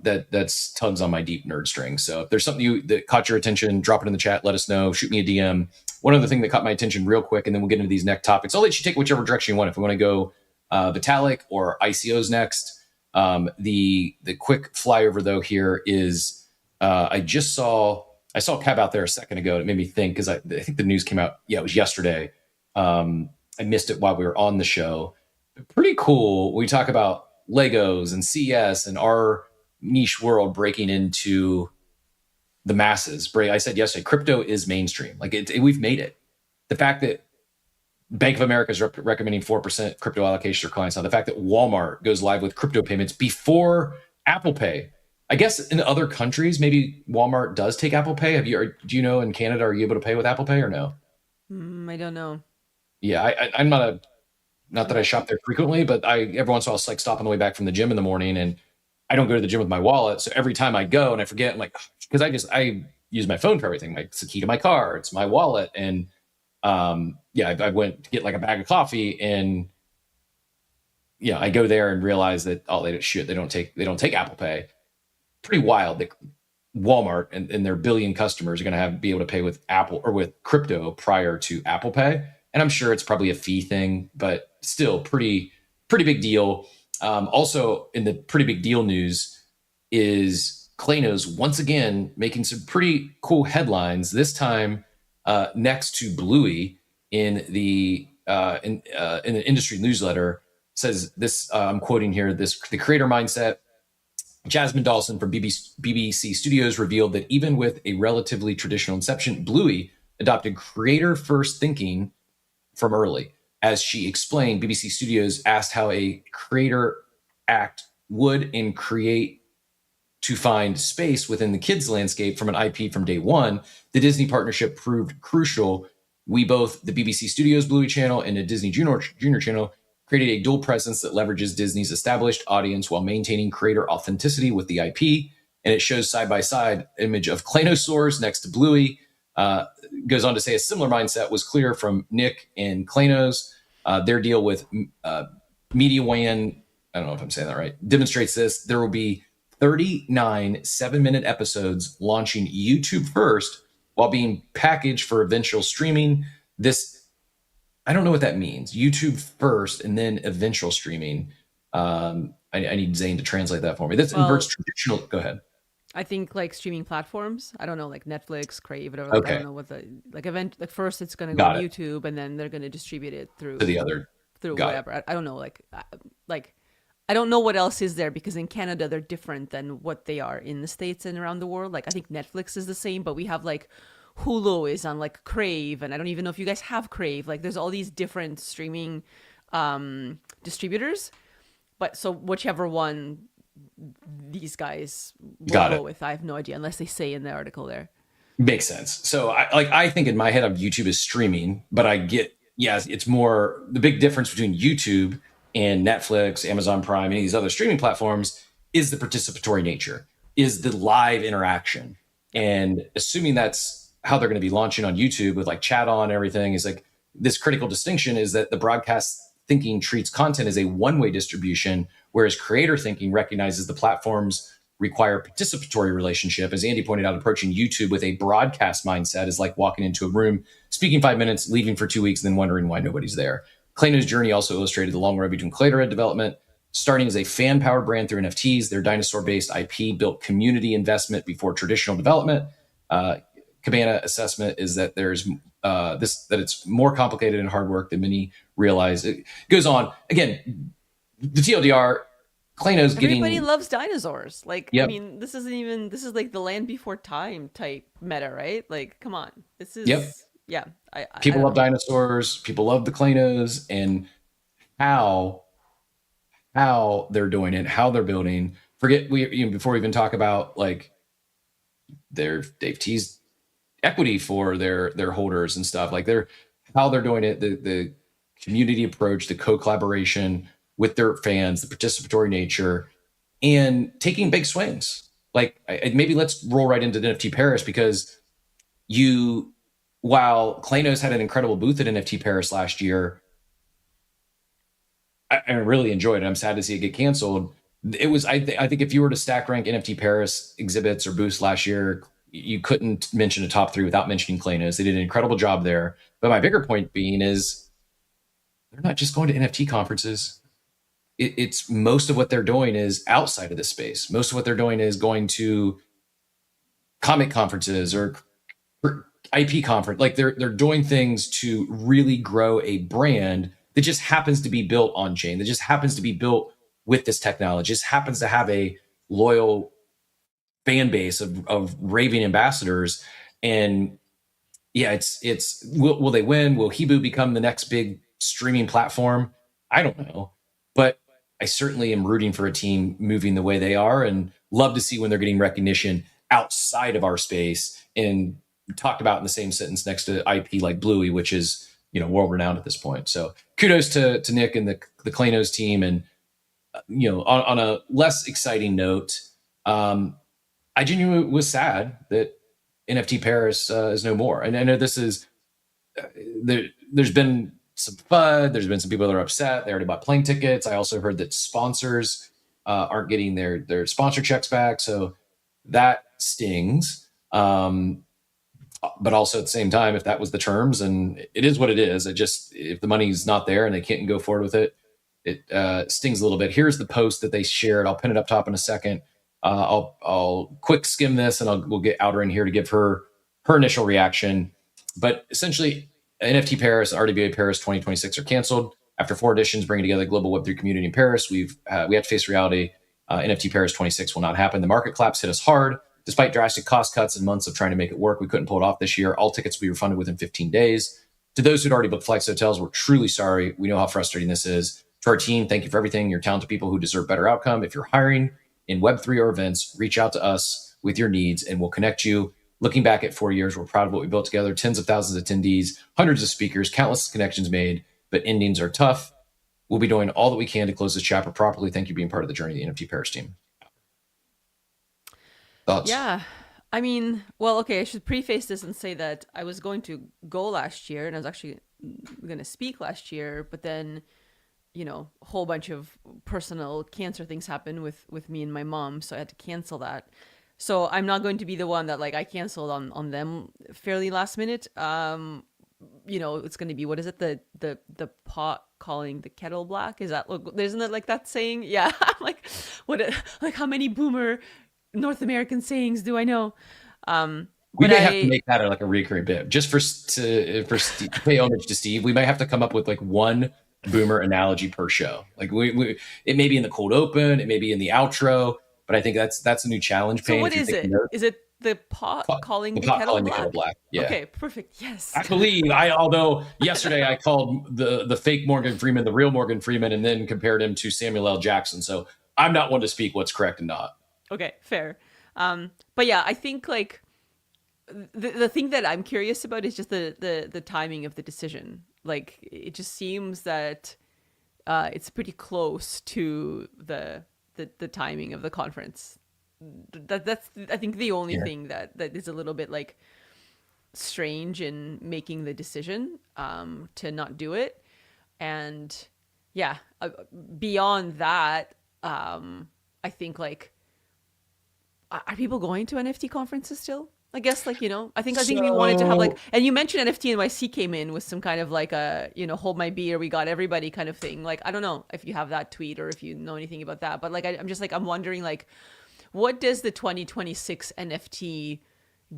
that's tons on my deep nerd string. So if there's something that caught your attention, drop it in the chat. Let us know. Shoot me a DM. One other thing that caught my attention real quick, and then we'll get into these next topics. I'll let you take whichever direction you want. If we want to go Vitalik or ICOs next. The quick flyover though here is I saw Kev out there a second ago. And it made me think, because I think the news came out. Yeah, it was yesterday. I missed it while we were on the show. Pretty cool. We talk about Legos and CS and our niche world breaking into the masses. Bray, I said yesterday, crypto is mainstream. Like we've made it. The fact that Bank of America is recommending 4% crypto allocation to clients now. The fact that Walmart goes live with crypto payments before Apple Pay. I guess in other countries, maybe Walmart does take Apple Pay. Do you know in Canada, are you able to pay with Apple Pay or no? I don't know. Yeah, I'm not that I shop there frequently, but every once in a while, I'll like stop on the way back from the gym in the morning, and I don't go to the gym with my wallet. So every time I go and I forget, I'm like, because I use my phone for everything. Like, it's the key to my car, it's my wallet. And I went to get like a bag of coffee, and I go there and realize that, oh, they don't take Apple Pay. Pretty wild that Walmart and their billion customers are going to be able to pay with Apple or with crypto prior to Apple Pay. And I'm sure it's probably a fee thing, but still pretty big deal. Also, in the pretty big deal news is Klanos once again making some pretty cool headlines. This time next to Bluey in the industry newsletter, says this. I'm quoting here. The creator mindset. Jasmine Dawson from BBC Studios revealed that even with a relatively traditional inception, Bluey adopted creator-first thinking from early. As she explained, BBC Studios asked how a creator act would and create to find space within the kids' landscape from an IP from day one. The Disney partnership proved crucial. We both, the BBC Studios Bluey channel and the Disney Junior channel, created a dual presence that leverages Disney's established audience while maintaining creator authenticity with the IP. And it shows side-by-side image of Klanosaurs next to Bluey. Goes on to say a similar mindset was clear from Nick and Klanos. Their deal with MediaWan, I don't know if I'm saying that right, demonstrates this. There will be 39 7-minute episodes launching YouTube first while being packaged for eventual streaming. I don't know what that means. YouTube first and then eventual streaming. I need Zane to translate that for me. This inverts traditional. Go ahead. I think like streaming platforms. I don't know, like Netflix, Crave, whatever. Okay. I don't know what the event. Like first, it's going to go on YouTube, and then they're going to distribute it through the other whatever. I don't know. Like I don't know what else is there, because in Canada they're different than what they are in the States and around the world. Like I think Netflix is the same, but we have like Hulu is on like Crave, and I don't even know if you guys have Crave. Like there's all these different streaming distributors, but so whichever one these guys will go with, I have no idea unless they say in the article there. Makes sense. So I think in my head of YouTube is streaming, but I get, yes, it's more the big difference between YouTube and Netflix, Amazon Prime, any of these other streaming platforms is the participatory nature, is the live interaction. And assuming that's how they're going to be launching on YouTube with like chat on everything, is like this critical distinction is that the broadcast thinking treats content as a one-way distribution, whereas creator thinking recognizes the platforms require participatory relationship. As Andy pointed out, approaching YouTube with a broadcast mindset is like walking into a room, speaking 5 minutes, leaving for 2 weeks, and then wondering why nobody's there. Klano's journey also illustrated the long road between creator-led development, starting as a fan-powered brand through NFTs. Their dinosaur-based IP built community investment before traditional development. Cabana assessment is that there's that it's more complicated and hard work than many realize. It goes on again. The TLDR, Klano's getting. Everybody loves dinosaurs. Like, yep. I mean, this is like the Land Before Time type meta, right? Like, come on, this is yeah. People love dinosaurs. People love the Klanos, and how they're doing it, how they're building. Before we even talk about like they've teased equity for their holders and stuff, like how they're doing it, the community approach, the co-collaboration with their fans, the participatory nature, and taking big swings. Like maybe let's roll right into NFT Paris, because while Klanos had an incredible booth at NFT Paris last year, I really enjoyed it. I'm sad to see it get canceled. It was, I think if you were to stack rank NFT Paris exhibits or booths last year, you couldn't mention a top 3 without mentioning Klanos. They did an incredible job there. But my bigger point being is they're not just going to NFT conferences. It's most of what they're doing is outside of this space. Most of what they're doing is going to comic conferences or IP conference. Like they're doing things to really grow a brand that just happens to be built on chain, that just happens to be built with this technology, just happens to have a loyal fan base of raving ambassadors. And yeah, it's will they win? Will Hebrew become the next big streaming platform? I don't know, but I certainly am rooting for a team moving the way they are, and love to see when they're getting recognition outside of our space and talked about in the same sentence next to IP like Bluey, which is, world renowned at this point. So kudos to Nick and the Klanos team. And on a less exciting note, I genuinely was sad that NFT Paris is no more. And I know this is there's been some FUD. There's been some people that are upset. They already bought plane tickets. I also heard that sponsors aren't getting their sponsor checks back, so that stings. But also at the same time, if that was the terms, and it is what it is, if the money's not there and they can't go forward with it, it stings a little bit. Here's the post that they shared. I'll pin it up top in a second. I'll quick skim this, and we'll get Outer in here to give her initial reaction. But essentially, NFT Paris, RWA Paris 2026 are canceled after 4 editions, bringing together the global Web3 community in Paris. We have to face reality. NFT Paris 26 will not happen. The market collapse hit us hard. Despite drastic cost cuts and months of trying to make it work, we couldn't pull it off this year. All tickets will be refunded within 15 days. To those who'd already booked flights, hotels, we're truly sorry. We know how frustrating this is. To our team, thank you for everything. You're talented people who deserve better outcome. If you're hiring in Web3 or events, reach out to us with your needs and we'll connect you. Looking back at 4 years, we're proud of what we built together. Tens of thousands of attendees, hundreds of speakers, countless connections made, but endings are tough. We'll be doing all that we can to close this chapter properly. Thank you for being part of the journey of the NFT Paris team. Thoughts? Yeah. I mean, well, okay, I should preface this and say that I was going to go last year and I was actually going to speak last year, but then, a whole bunch of personal cancer things happened with me and my mom, so I had to cancel that. So I'm not going to be the one that I canceled on them fairly last minute. It's going to be, what is it? The pot calling the kettle black. Is that, look, isn't it like that saying? Yeah. I'm how many boomer North American sayings do I know? We may have to make that a recurring bit just to pay homage to Steve. We might have to come up with one boomer analogy per show. It may be in the cold open, it may be in the outro, but I think that's a new challenge. So what is it? Is it the pot calling the kettle black? Yeah. Okay, perfect. Yes. I believe although yesterday I called the fake Morgan Freeman the real Morgan Freeman and then compared him to Samuel L. Jackson. So I'm not one to speak what's correct and not. Okay, fair. But yeah, I think the thing that I'm curious about is just the timing of the decision. It just seems that it's pretty close to the timing of the conference. That's I think the only thing that is a little bit strange in making the decision to not do it. And yeah, beyond that, I think are people going to NFT conferences still? I guess I think we wanted to have and you mentioned NFT NYC came in with some kind of a hold my beer, we got everybody kind of thing. I don't know if you have that tweet or if you know anything about that, but I'm just I'm wondering what does the 2026 NFT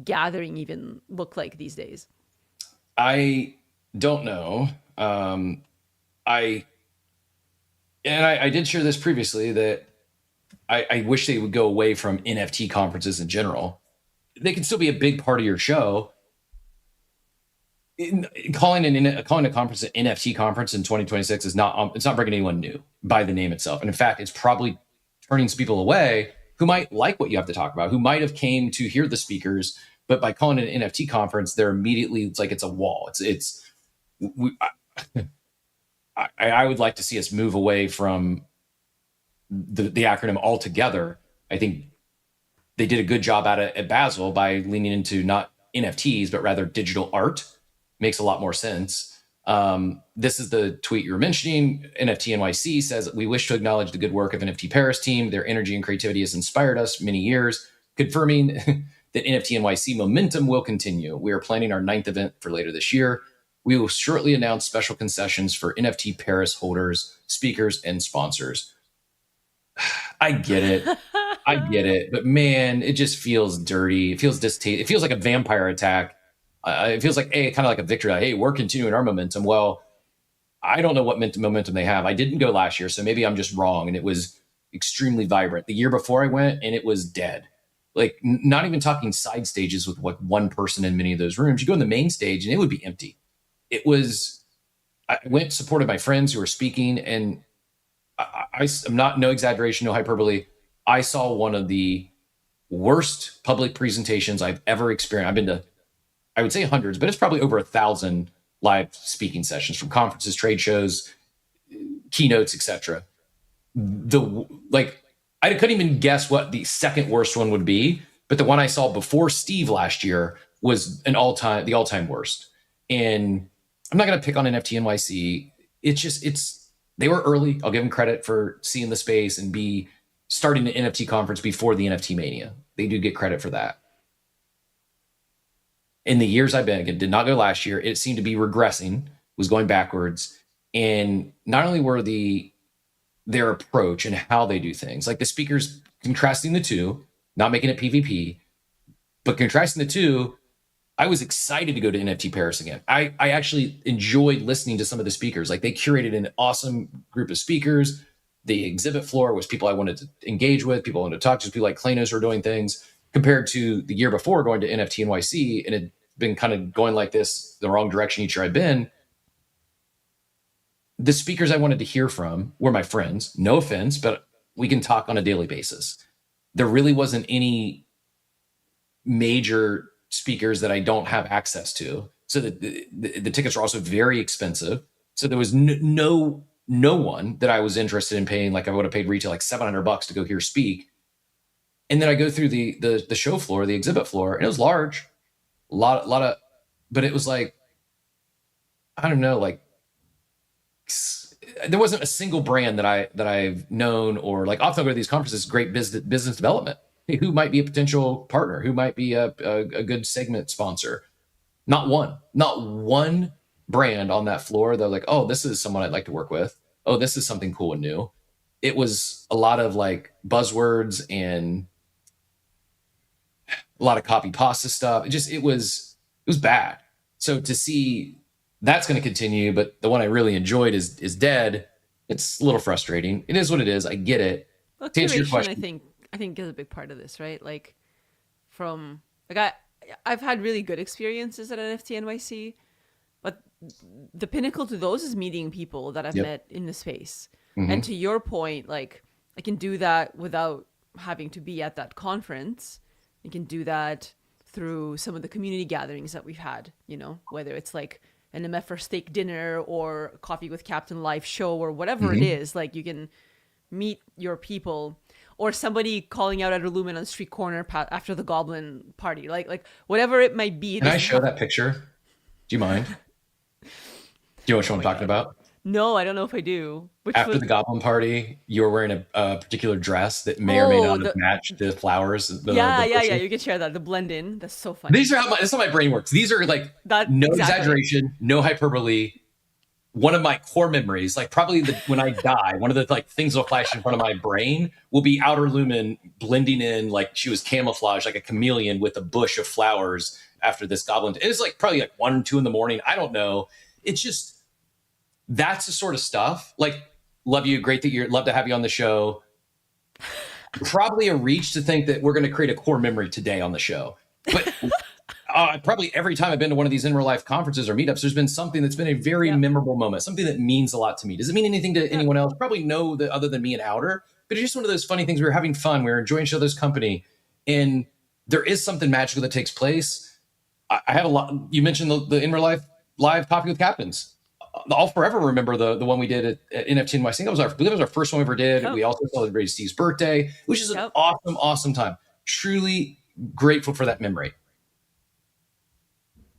gathering even look like these days? I don't know. I did share this previously that I wish they would go away from NFT conferences in general. They can still be a big part of your show. Calling a conference an NFT conference in 2026 is not it's not bringing anyone new by the name itself. And in fact, it's probably turning some people away who might like what you have to talk about, who might have came to hear the speakers, but by calling it an NFT conference, they're immediately it's a wall. I would like to see us move away from the acronym altogether. I think they did a good job at Basel by leaning into not NFTs, but rather digital art. Makes a lot more sense. This is the tweet you were mentioning. NFT NYC says, we wish to acknowledge the good work of NFT Paris team. Their energy and creativity has inspired us many years, confirming that NFT NYC momentum will continue. We are planning our 9th event for later this year. We will shortly announce special concessions for NFT Paris holders, speakers, and sponsors. I get it. But man, it just feels dirty. It feels distasteful. It feels like a vampire attack. It feels like kind of like a victory. Hey, we're continuing our momentum. Well, I don't know what momentum they have. I didn't go last year, so maybe I'm just wrong. And it was extremely vibrant. The year before I went, and it was dead. Not even talking side stages with one person in many of those rooms. You go in the main stage, and it would be empty. It was. I went, supported my friends who were speaking, and I'm not, no exaggeration, no hyperbole. I saw one of the worst public presentations I've ever experienced. I've been to, I would say hundreds, but it's probably over 1,000 live speaking sessions from conferences, trade shows, keynotes, etc. I couldn't even guess what the second worst one would be, but the one I saw before Steve last year was the all-time worst. And I'm not going to pick on NFT NYC. They were early. I'll give them credit for seeing the space and starting an NFT conference before the NFT mania. They do get credit for that. In the years I've been, again, did not go last year. It seemed to be regressing, was going backwards. And not only were their approach and how they do things, like the speakers contrasting the two, not making it PvP, but contrasting the two, I was excited to go to NFT Paris again. I actually enjoyed listening to some of the speakers. Like they curated an awesome group of speakers. The exhibit floor was people I wanted to engage with, people I wanted to talk to, people like Klanos who are doing things, compared to the year before going to NFT NYC, and it had been kind of going like this, the wrong direction each year I'd been. The speakers I wanted to hear from were my friends. No offense, but we can talk on a daily basis. There really wasn't any major speakers that I don't have access to. So the tickets are also very expensive. So there was no one that I was interested in paying, like I would have paid retail like $700 to go hear speak. And then I go through the show floor, the exhibit floor, and it was large, a lot of, but it was like, I don't know, like there wasn't a single brand that I've known, or like often I go to these conferences, great business development. Hey, who might be a potential partner? Who might be a good segment sponsor? Not one brand on that floor. They're like, oh, this is someone I'd like to work with. Oh, this is something cool and new. It was a lot of like buzzwords and a lot of copy pasta stuff. It was bad. So to see that's going to continue, but the one I really enjoyed is dead. It's a little frustrating. It is what it is. I get it. Well, to answer your curation, question, I think is a big part of this, right? Like I've had really good experiences at NFT NYC, but the pinnacle to those is meeting people that I've met in the space. Mm-hmm. And to your point, like I can do that without having to be at that conference. I can do that through some of the community gatherings that we've had, whether it's like an MF for steak dinner or Coffee with Captain live show or whatever it is. Like you can meet your people, or somebody calling out at a Lumen on street corner after the Goblin party, like whatever it might be. Can I show that picture? Do you mind? Do you know what I'm talking about? No, I don't know if I do. After the Goblin party, you were wearing a particular dress that may or may not have matched the flowers. Yeah. You can share that. The blend in. That's so funny. That's how my brain works. These are like exaggeration, no hyperbole. One of my core memories, like probably when I die, one of the like things that'll flash in front of my brain will be Outer Lumen blending in like she was camouflaged like a chameleon with a bush of flowers after this Goblin. It was like probably like 1 or 2 in the morning. I don't know. It's just, that's the sort of stuff. Like, love you. Great that love to have you on the show. Probably a reach to think that we're going to create a core memory today on the show. But probably every time I've been to one of these in real life conferences or meetups, there's been something that's been a very memorable moment, something that means a lot to me. Does it mean anything to anyone else? Probably no, other than me and Outer. But it's just one of those funny things. We were having fun. We were enjoying each other's company. And there is something magical that takes place. I have a lot. You mentioned the in real life live Coffee with Captains. I'll forever remember the one we did at NFT NYC. I think I believe it was our first one we ever did. We also celebrated Steve's birthday, which is an awesome time. Truly grateful for that memory.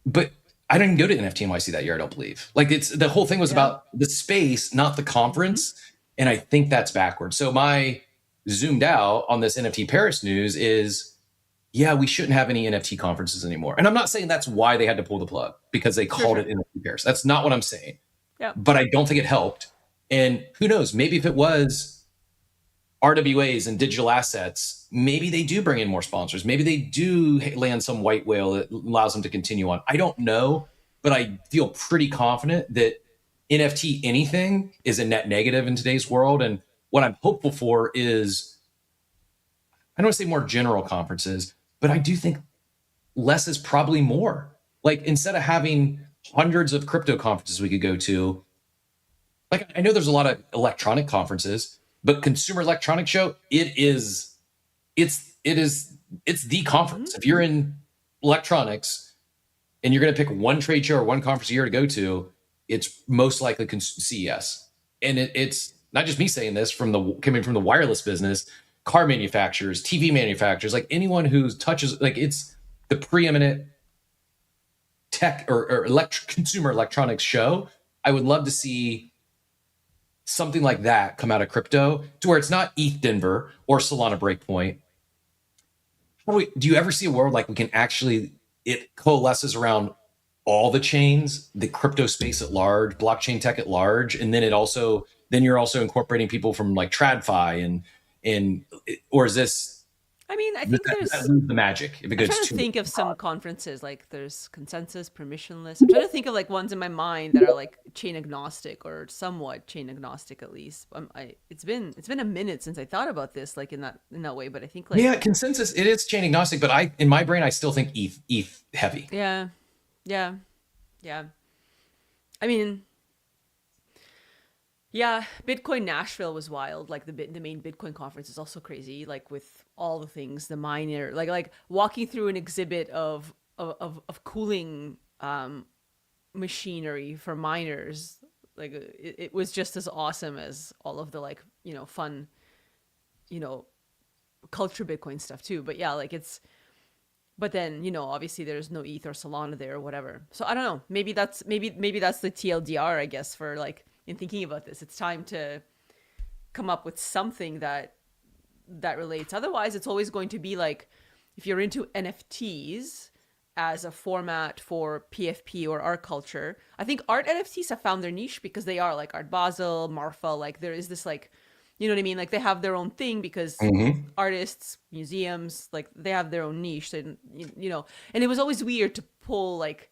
But I didn't go to NFT NYC that year, I don't believe. Like the whole thing was about the space, not the conference. And I think that's backwards. So my zoomed out on this NFT Paris news is, we shouldn't have any NFT conferences anymore. And I'm not saying that's why they had to pull the plug, because they called it NFT Paris. That's not what I'm saying. Yeah. But I don't think it helped. And who knows, maybe if it was RWAs and digital assets, maybe they do bring in more sponsors. Maybe they do land some white whale that allows them to continue on. I don't know, but I feel pretty confident that NFT anything is a net negative in today's world. And what I'm hopeful for is, I don't want to say more general conferences, but I do think less is probably more. Like instead of having hundreds of crypto conferences we could go to, like I know there's a lot of electronic conferences, but Consumer Electronics Show, it's the conference. If you're in electronics and you're going to pick one trade show or one conference a year to go to, it's most likely CES. And it's not just me saying this, coming from the wireless business, car manufacturers, TV manufacturers, like anyone who touches, like it's the preeminent tech or consumer electronics show. I would love to see something like that come out of crypto to where it's not ETH Denver or Solana Breakpoint. Do you ever see a world like we can actually, it coalesces around all the chains, the crypto space at large, blockchain tech at large, and then you're also incorporating people from like TradFi or is this? I mean, I think there's the magic. If it goes I'm trying to think of some conferences, like there's consensus, permissionless. I'm trying to think of like ones in my mind that are like chain agnostic or somewhat chain agnostic at least. It's been a minute since I thought about this like in that way, but I think like consensus, it is chain agnostic, but in my brain I still think ETH heavy. Yeah. I mean, yeah, Bitcoin Nashville was wild. Like the main Bitcoin conference is also crazy. Like with all the things, the miner, like walking through an exhibit of cooling machinery for miners. Like it was just as awesome as all of the like fun, culture Bitcoin stuff too. But yeah, like but then obviously there's no ETH or Solana there or whatever. So I don't know. Maybe that's the TLDR, I guess, for like. In thinking about this, it's time to come up with something that relates. Otherwise, it's always going to be like, if you're into NFTs as a format for PFP or art culture, I think art NFTs have found their niche because they are like Art Basel, Marfa, like there is this like, you know what I mean? Like they have their own thing because artists, museums, like they have their own niche. And it was always weird to pull like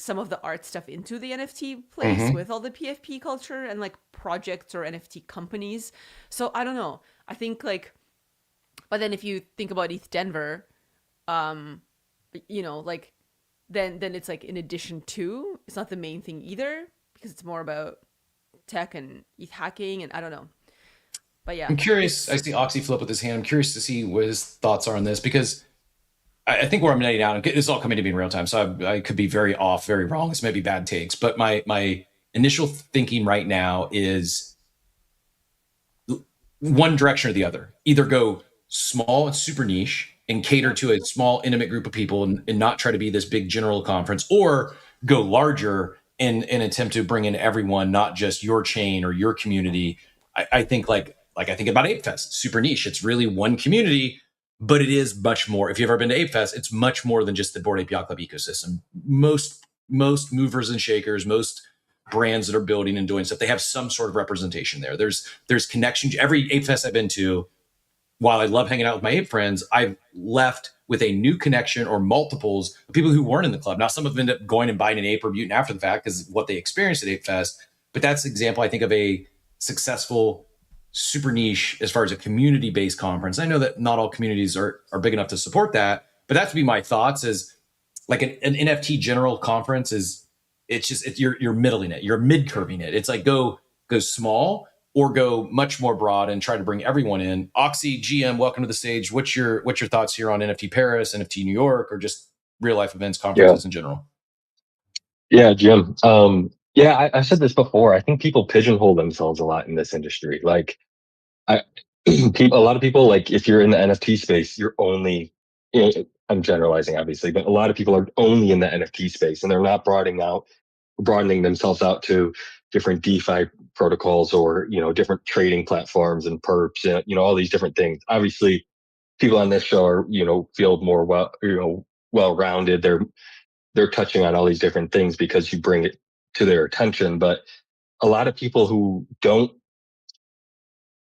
some of the art stuff into the NFT place with all the PFP culture and like projects or NFT companies. So I don't know. I think like, but then if you think about ETH Denver, like then it's like in addition to, it's not the main thing either because it's more about tech and ETH hacking and I don't know. But yeah. I'm curious. I see Oxy flip with his hand. I'm curious to see what his thoughts are on this because I think where I'm netting out, it's all coming to me in real time. So I could be very off, very wrong. This may be bad takes, but my initial thinking right now is one direction or the other. Either go small and super niche and cater to a small, intimate group of people and not try to be this big general conference, or go larger and attempt to bring in everyone, not just your chain or your community. I think like I think about Ape Fest, super niche. It's really one community. But it is much more. If you've ever been to Ape Fest, it's much more than just the Bored Ape Yacht Club ecosystem. Most movers and shakers, most brands that are building and doing stuff, they have some sort of representation there. There's connection. Every Ape Fest I've been to, while I love hanging out with my ape friends, I've left with a new connection or multiples of people who weren't in the club. Now, some of them end up going and buying an ape or mutant after the fact because what they experienced at Ape Fest. But that's an example, I think, of a successful super niche as far as a community-based conference. I know that not all communities are big enough to support that, but that would be my thoughts. Is like an NFT general conference you're middling it, you're mid-curving it. It's like go small or go much more broad and try to bring everyone in. Oxy GM, welcome to the stage. What's your thoughts here on NFT Paris, NFT New York, or just real life events, conferences in general? Yeah, Jim. I said this before. I think people pigeonhole themselves a lot in this industry. Like, a lot of people, like, if you're in the NFT space, you're only, I'm generalizing, obviously, but a lot of people are only in the NFT space and they're not broadening themselves out to different DeFi protocols or, different trading platforms and perps and, all these different things. Obviously, people on this show are, feel more well-rounded. They're touching on all these different things because you bring it to their attention. But a lot of people who don't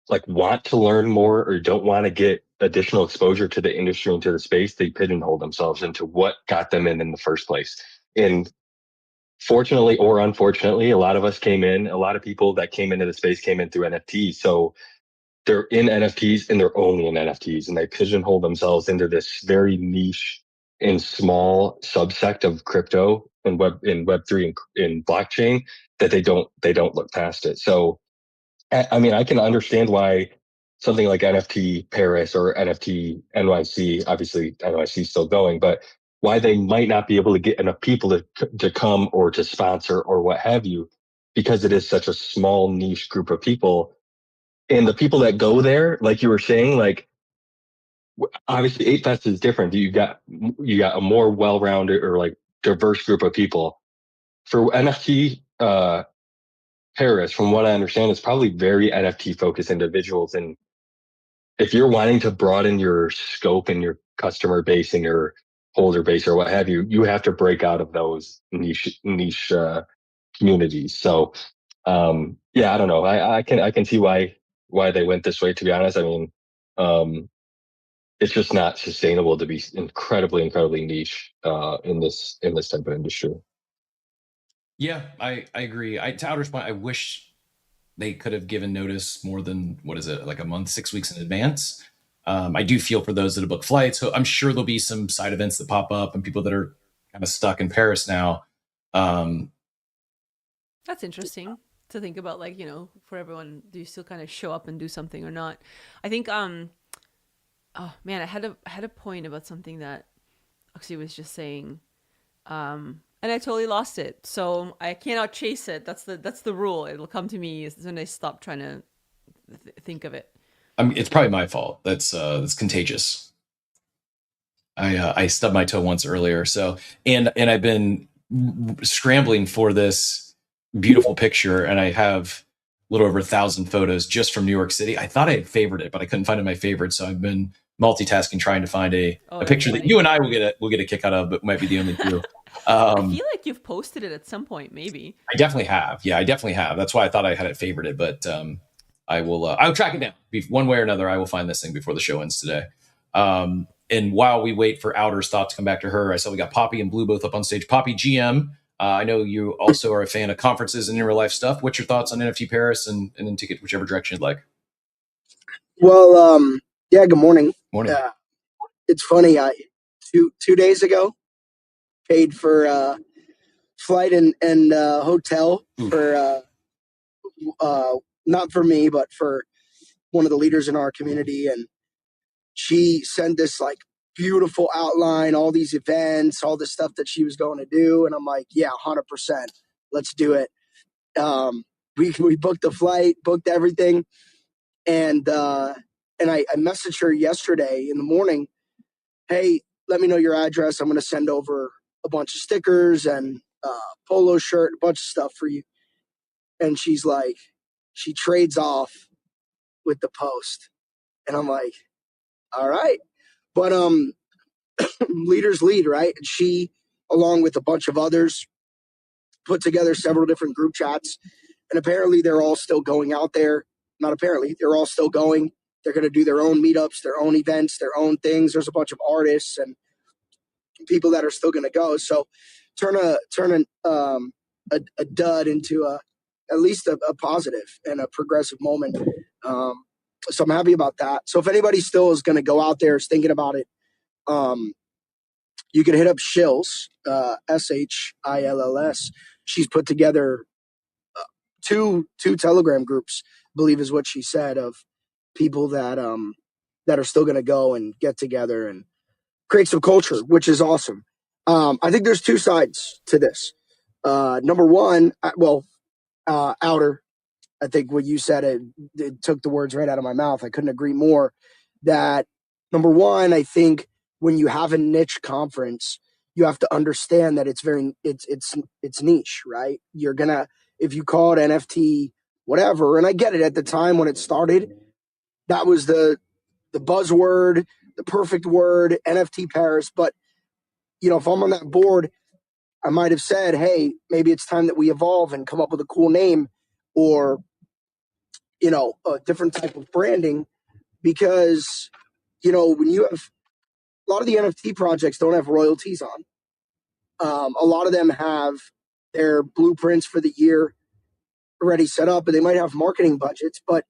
like want to learn more or don't want to get additional exposure to the industry and to the space, they pigeonhole themselves into what got them in the first place. And fortunately or unfortunately, a lot of people that came into the space came in through NFTs. So they're in NFTs and they're only in NFTs, and they pigeonhole themselves into this very niche and small subsect of crypto and Web3 and in blockchain that they don't look past it. So, I mean, I can understand why something like NFT Paris or NFT NYC, obviously NYC is still going, but why they might not be able to get enough people to come or to sponsor or what have you, because it is such a small niche group of people And the people that go there, like you were saying, like obviously 8 Fest is different. You got a more well-rounded or like diverse group of people. For NFT Paris, from what I understand, it's probably very NFT focused individuals. And if you're wanting to broaden your scope and your customer base and your holder base or what have you, you have to break out of those niche communities. So yeah, I don't know. I can see why they went this way. To be honest, I mean, it's just not sustainable to be incredibly niche in this type of industry. Yeah, I agree. To Outer's point, I wish they could have given notice more than, what is it, like a month, 6 weeks in advance. I do feel for those that have booked flights. So I'm sure there'll be some side events that pop up and people that are kind of stuck in Paris now. That's interesting to think about, like, for everyone, do you still kind of show up and do something or not? I think, oh man, I had a point about something that Oxy was just saying, and I totally lost it. So I cannot chase it. That's the rule. It'll come to me as soon as I stop trying to think of it. It's probably my fault. That's contagious. I stubbed my toe once earlier. So, and I've been scrambling for this beautiful picture, and I have a little over 1,000 photos just from New York City. I thought I had favored it, but I couldn't find it in my favorites. So I've been multitasking, trying to find a picture that you and I will get a kick out of, but might be the only two. I feel like you've posted it at some point, maybe. I definitely have. Yeah, I definitely have. That's why I thought I had it favorited, but I'll track it down. One way or another, I will find this thing before the show ends today. And while we wait for Outer's thought to come back to her, I saw we got Poppy and Blue both up on stage. Poppy, GM, I know you also are a fan of conferences and in real life stuff. What's your thoughts on NFT Paris, and then take it whichever direction you'd like? Well, yeah, good morning. Morning. It's funny. I 2 days ago paid for flight and hotel for not for me, but for one of the leaders in our community, and she sent this like beautiful outline, all these events, all this stuff that she was going to do, and I'm like, yeah, 100%, let's do it. We booked the flight, booked everything, and I messaged her yesterday in the morning, hey, let me know your address. I'm going to send over a bunch of stickers and polo shirt, a bunch of stuff for you. And she's like, she trades off with the post. And I'm like, all right. But leaders lead, right? And she, along with a bunch of others, put together several different group chats. And apparently they're all still going out there. Not apparently, they're all still going. They're going to do their own meetups, their own events, their own things. There's a bunch of artists and people that are still going to go. So turn a dud into at least a positive and a progressive moment. So I'm happy about that. So if anybody still is going to go out there, is thinking about it, you can hit up Shills, SHILLS. She's put together two Telegram groups, I believe is what she said, of people that are still going to go and get together and create some culture, which is awesome. I think there's two sides to this. Number one, Outer, I think what you said, it took the words right out of my mouth. I couldn't agree more that, number one, I think when you have a niche conference, you have to understand that it's niche, right? You're gonna, if you call it NFT, whatever, and I get it, at the time when it started, that was the buzzword, the perfect word, NFT Paris. But if I'm on that board, I might have said, hey, maybe it's time that we evolve and come up with a cool name, or a different type of branding, because when you have a lot of the NFT projects don't have royalties on. A lot of them have their blueprints for the year already set up, and they might have marketing budgets, but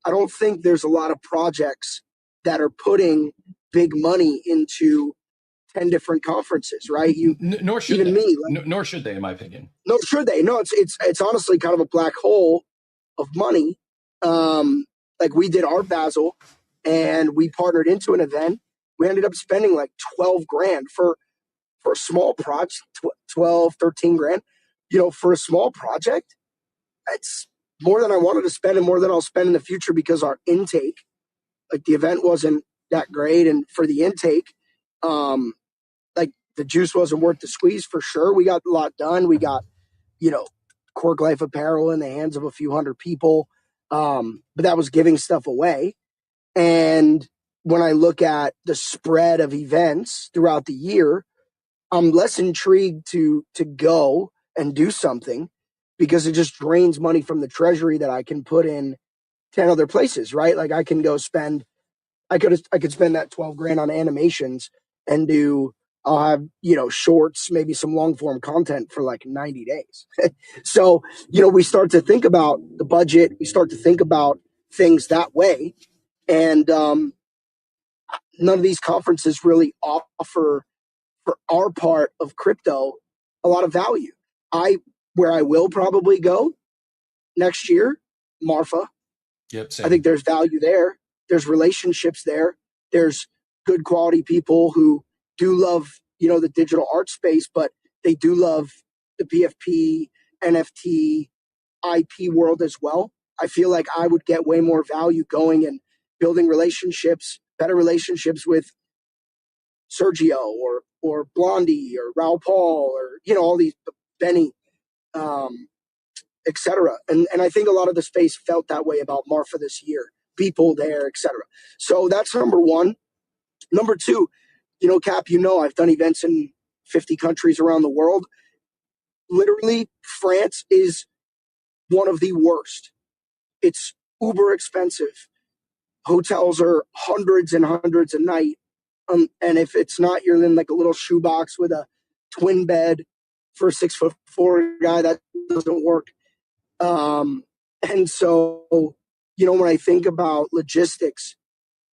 I don't think there's a lot of projects that are putting big money into 10 different conferences, right? Nor should even they. me, Nor should they, in my opinion. No, should they? No, it's honestly kind of a black hole of money. Like we did Art Basel, and we partnered into an event. We ended up spending like 12 grand for a small project, 12, 13 grand, for a small project. more than I wanted to spend and more than I'll spend in the future because our intake, like the event wasn't that great. And for the intake, like the juice wasn't worth the squeeze for sure. We got a lot done. We got, Cork Life apparel in the hands of a few hundred people. But that was giving stuff away. And when I look at the spread of events throughout the year, I'm less intrigued to go and do something because it just drains money from the treasury that I can put in 10 other places, right? Like I can go spend I could spend that 12 grand on animations and I'll have, shorts, maybe some long form content for like 90 days. So, we start to think about the budget, we start to think about things that way. And none of these conferences really offer for our part of crypto a lot of value. Where I will probably go next year, Marfa. Yep. Same. I think there's value there. There's relationships there. There's good quality people who do love, the digital art space, but they do love the PFP, NFT, IP world as well. I feel like I would get way more value going and building relationships, better relationships with Sergio or Blondie or Raul Paul or, all these Benny, etc. And I think a lot of the space felt that way about Marfa this year, people there, etc. So that's number one. Number two, Cap, I've done events in 50 countries around the world. Literally, France is one of the worst. It's uber expensive. Hotels are hundreds and hundreds a night. And if it's not, you're in like a little shoebox with a twin bed for a 6'4" guy. That doesn't work. And so, when I think about logistics,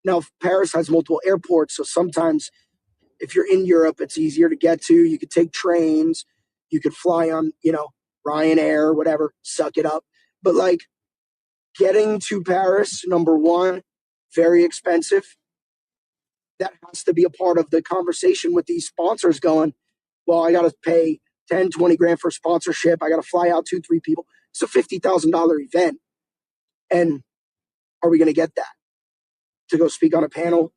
now Paris has multiple airports. So sometimes if you're in Europe, it's easier to get to. You could take trains, you could fly on, Ryanair, whatever, suck it up. But like getting to Paris, number one, very expensive. That has to be a part of the conversation with these sponsors going, well, I got to pay 10, 20 grand for sponsorship. I got to fly out 2-3 people. It's a $50,000 event. And are we going to get that to go speak on a panel,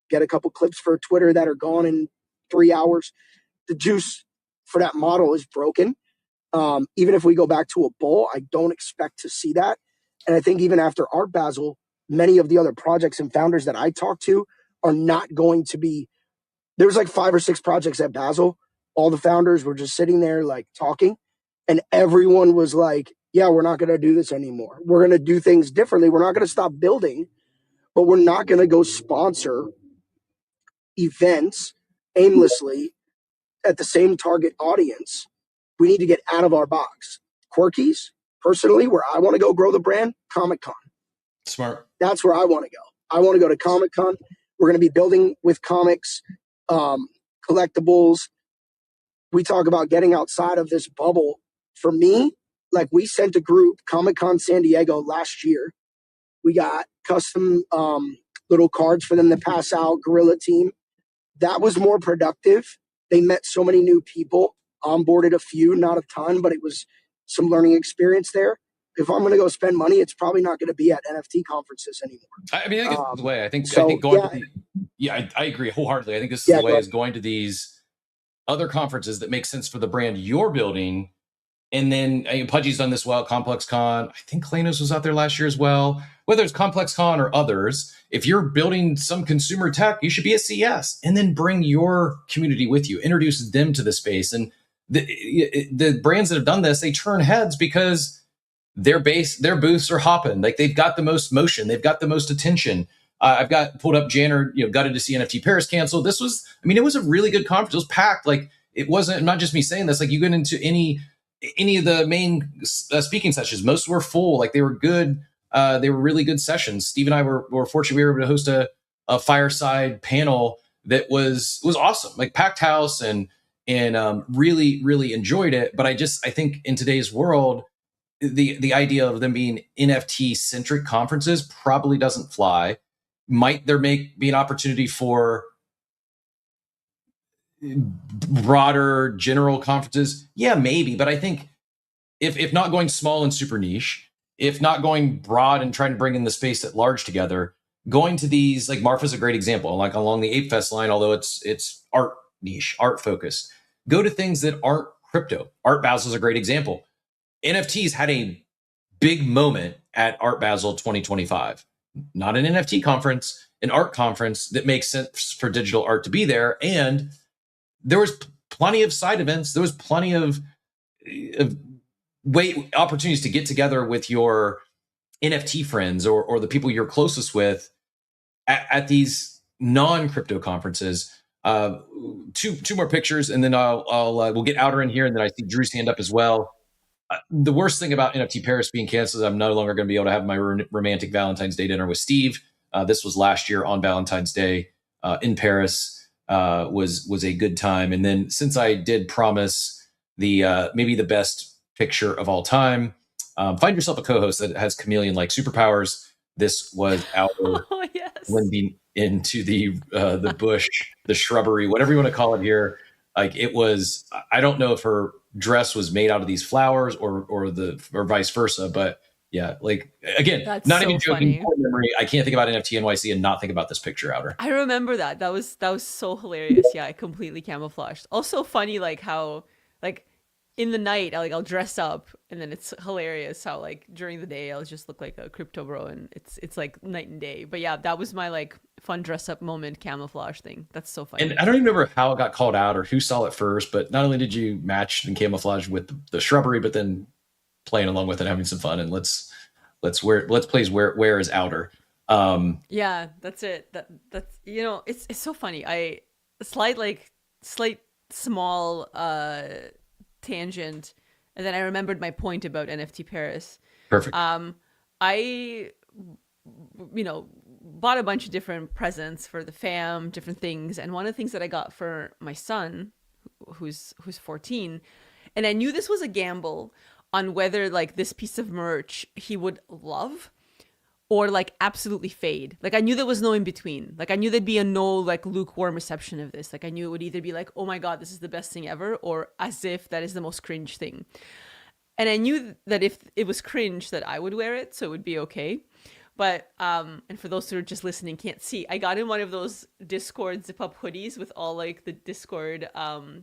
get a couple clips for Twitter that are gone in 3 hours? The juice for that model is broken. Even if we go back to a bowl, I don't expect to see that. And I think even after Art Basel, many of the other projects and founders that I talked to are not going to be. There was like 5 or 6 projects at Basel. All the founders were just sitting there like talking, and everyone was like, yeah, we're not going to do this anymore. We're going to do things differently. We're not going to stop building, but we're not going to go sponsor events aimlessly at the same target audience. We need to get out of our box. Quirkies, personally, where I want to go grow the brand, Comic-Con. Smart. That's where I want to go. I want to go to Comic-Con. We're going to be building with comics, collectibles. We talk about getting outside of this bubble. For me, like we sent a group, Comic-Con San Diego last year. We got custom little cards for them to pass out, Gorilla Team. That was more productive. They met so many new people, onboarded a few, not a ton, but it was some learning experience there. If I'm going to go spend money, it's probably not going to be at NFT conferences anymore. I mean, I think it's the way. I think I agree wholeheartedly. I think this is the way is going to these other conferences that make sense for the brand you're building. And then Pudgy's done this well at Complex Con. I think Klanos was out there last year as well. Whether it's Complex Con or others, if you're building some consumer tech, you should be at CES and then bring your community with you, introduce them to the space. And the brands that have done this, they turn heads because their booths are hopping. Like they've got the most motion, they've got the most attention. I've got pulled up Janner, gutted to see NFT Paris canceled. This was, it was a really good conference. It was packed. Like it wasn't, not just me saying this, like you get into any of the main speaking sessions, most were full. Like they were good. They were really good sessions. Steve and I were fortunate we were able to host a fireside panel that was awesome, like packed house and really, really enjoyed it. But I think in today's world, the idea of them being NFT centric conferences probably doesn't fly. Might there be an opportunity for broader general conferences? Yeah, maybe. But I think if not going small and super niche, if not going broad and trying to bring in the space at large together, going to these, like Marfa's a great example, like along the Ape Fest line, although it's art niche, art focused. Go to things that aren't crypto. Art Basel is a great example. NFTs had a big moment at Art Basel 2025. Not an NFT conference, an art conference that makes sense for digital art to be there. And there was plenty of side events. There was plenty of opportunities to get together with your NFT friends or the people you're closest with at these non-crypto conferences. Two more pictures, and then we'll get Outer in here, and then I see Drew's hand up as well. The worst thing about NFT Paris being canceled is I'm no longer going to be able to have my romantic Valentine's Day dinner with Steve. This was last year on Valentine's Day in Paris. Was a good time. And then since I did promise the maybe the best picture of all time, find yourself a co-host that has chameleon-like superpowers. This was Outer blending into the bush, the shrubbery, whatever you want to call it here. Like it was, I don't know if her dress was made out of these flowers or vice versa, but yeah, like again, That's not so even joking. funny. Poor memory. I can't think about NFT NYC and not think about this picture, Outer. I remember that. That was so hilarious. Yeah, I completely camouflaged. Also funny, like how like in the night, I'll dress up, and then it's hilarious how like during the day I'll just look like a crypto bro, and it's like night and day. But yeah, that was my like fun dress up moment camouflage thing. That's so funny. And I don't even remember how it got called out or who saw it first, but not only did you match and camouflage with the shrubbery, but then playing along with it, having some fun, and let's plays where is Outer. Yeah, that's it. That's it's so funny. Slight small tangent, and then I remembered my point about NFT Paris. Perfect. I bought a bunch of different presents for the fam, different things, and one of the things that I got for my son, who's 14, and I knew this was a gamble on whether like this piece of merch he would love or like absolutely fade. Like I knew there was no in between. Like I knew there'd be a no like lukewarm reception of this. Like I knew it would either be like, oh my God, this is the best thing ever, or as if that is the most cringe thing. And I knew that if it was cringe that I would wear it, so it would be okay. But and for those who are just listening can't see, I got in one of those Discord zip up hoodies with all like the Discord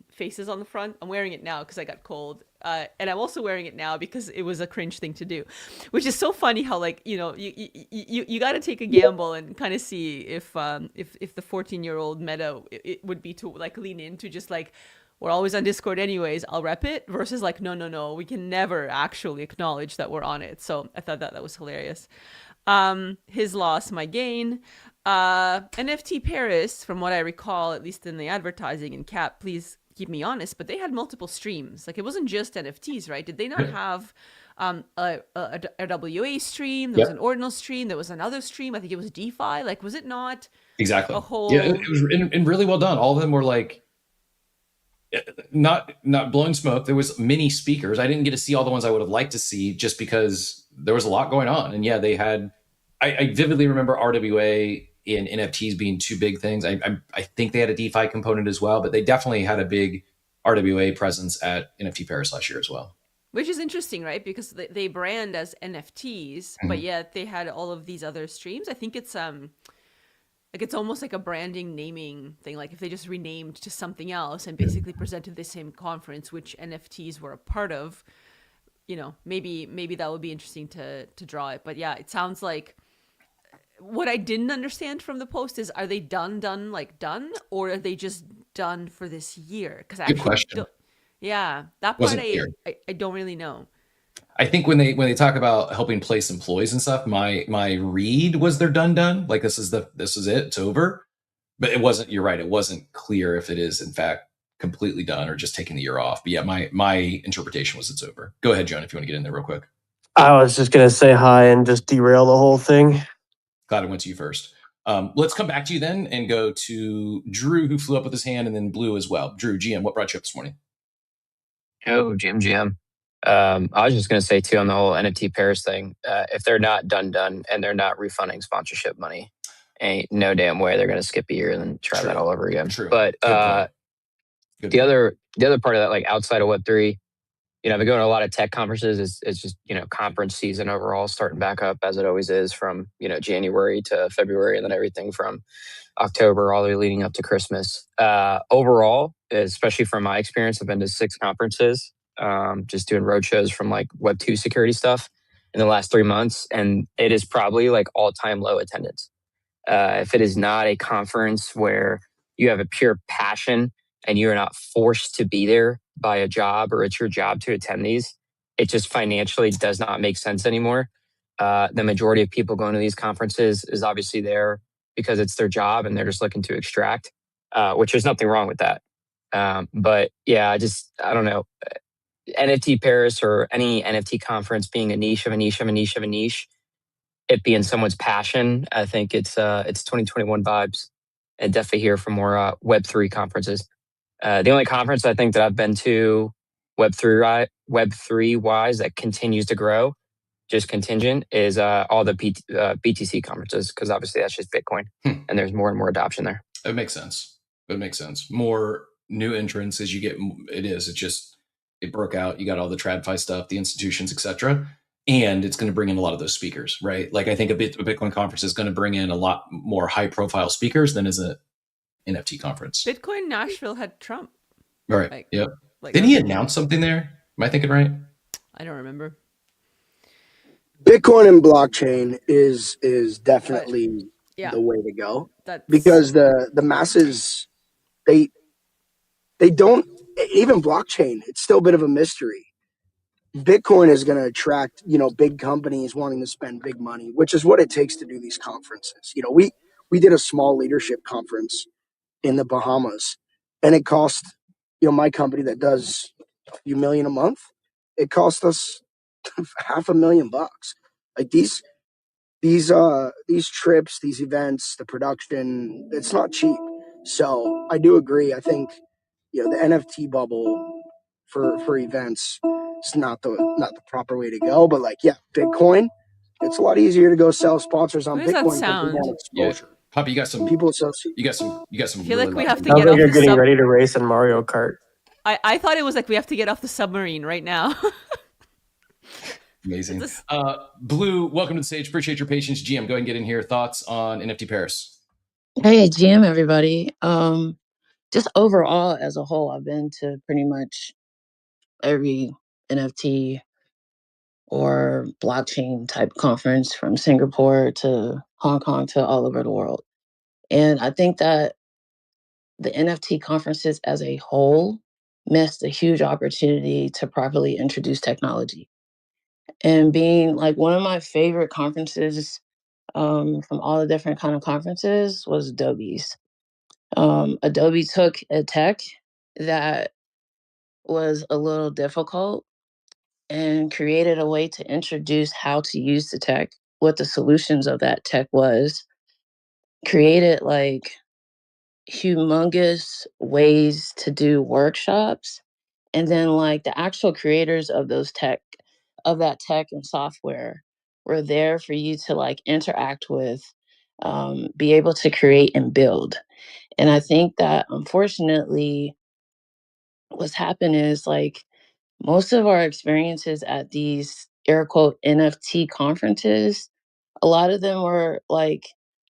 faces on the front. I'm wearing it now because I got cold, and I'm also wearing it now because it was a cringe thing to do, which is so funny how like you got to take a gamble and kind of see if the 14-year-old meta it would be to like lean into just like, we're always on Discord anyways, I'll rep it, versus like no, we can never actually acknowledge that we're on it. So I thought that was hilarious. His loss, my gain. NFT Paris, from what I recall, at least in the advertising, and Cap, please keep me honest, but they had multiple streams. Like it wasn't just NFTs, right? Did they not have a WA stream? There was an ordinal stream. There was another stream. I think it was DeFi. Like, was it not exactly a whole? Yeah, it was and really well done. All of them were like not blowing smoke. There was many speakers. I didn't get to see all the ones I would have liked to see just because there was a lot going on. And yeah, they had, I vividly remember RWA and NFTs being two big things. I think they had a DeFi component as well, but they definitely had a big RWA presence at NFT Paris last year as well. Which is interesting, right? Because they brand as NFTs, but yet they had all of these other streams. I think it's like it's almost like a branding naming thing. Like if they just renamed to something else and basically presented the same conference, which NFTs were a part of, maybe that would be interesting to draw it. But yeah, it sounds like what I didn't understand from the post is, are they done, or are they just done for this year? Because good question. Yeah, that part I don't really know. I think when they talk about helping place employees and stuff, my read was they're done. Like this is it, it's over. But it wasn't. You're right. It wasn't clear if it is in fact completely done or just taking the year off. But yeah, my interpretation was it's over. Go ahead, Joan, if you want to get in there real quick. I was just gonna say hi and just derail the whole thing. Glad I went to you first. Let's come back to you then and go to Drew, who flew up with his hand, and then Blue as well. Drew, GM, what brought you up this morning? Oh, GM. I was just going to say too on the whole NFT Paris thing, if they're not done and they're not refunding sponsorship money, ain't no damn way they're going to skip a year and then try that all over again. True. But the other part of that, like outside of Web3, I've been going to a lot of tech conferences. It's just, conference season overall starting back up as it always is from, January to February, and then everything from October all the way leading up to Christmas. Overall, especially from my experience, I've been to 6 conferences, just doing road shows from like Web2 security stuff in the last 3 months. And it is probably like all-time low attendance. If it is not a conference where you have a pure passion and you're not forced to be there by a job or it's your job to attend these, it just financially does not make sense anymore. The majority of people going to these conferences is obviously there because it's their job and they're just looking to extract, which there's nothing wrong with that. But yeah, I don't know. NFT Paris or any NFT conference being a niche of a niche of a niche of a niche, it being someone's passion, I think it's 2021 vibes, and definitely here for more Web3 conferences. The only conference I think that I've been to Web3 wise that continues to grow, just contingent, is all the BTC conferences, because obviously that's just Bitcoin, and there's more and more adoption there. It makes sense. More new entrants as you get. It broke out. You got all the TradFi stuff, the institutions, etc. And it's going to bring in a lot of those speakers, right? Like I think a Bitcoin conference is going to bring in a lot more high profile speakers than is an NFT conference. Bitcoin Nashville had Trump. Right. Yep. Didn't he announce something there? Am I thinking right? I don't remember. Bitcoin and blockchain is definitely the way to go, because the masses, they don't, even blockchain, it's still a bit of a mystery. Bitcoin is going to attract, big companies wanting to spend big money, which is what it takes to do these conferences. We did a small leadership conference in the Bahamas, and it cost, my company that does a few million a month, it cost us $500,000. Like these trips, these events, the production, it's not cheap. So I do agree. I think, the NFT bubble for events is not the proper way to go. But Bitcoin, it's a lot easier to go sell sponsors on What does that Bitcoin because they sound? want exposure. Yeah. Poppy, you got some people associate. You got some. I feel like we have to Sounds get like off you're the getting ready to race in Mario Kart. I thought it was like we have to get off the submarine right now. Amazing. Blue, welcome to the stage. Appreciate your patience. GM, go ahead and get in here. Thoughts on NFT Paris? Hey, GM, everybody. Just overall, as a whole, I've been to pretty much every NFT or blockchain type conference from Singapore to Hong Kong to all over the world. And I think that the NFT conferences as a whole missed a huge opportunity to properly introduce technology. And being like one of my favorite conferences from all the different kind of conferences was Adobe's. Adobe took a tech that was a little difficult and created a way to introduce how to use the tech, what the solutions of that tech was, created like humongous ways to do workshops. And then like the actual creators of that tech and software were there for you to like interact with, be able to create and build. And I think that unfortunately what's happened is like most of our experiences at these air quote NFT conferences, a lot of them were like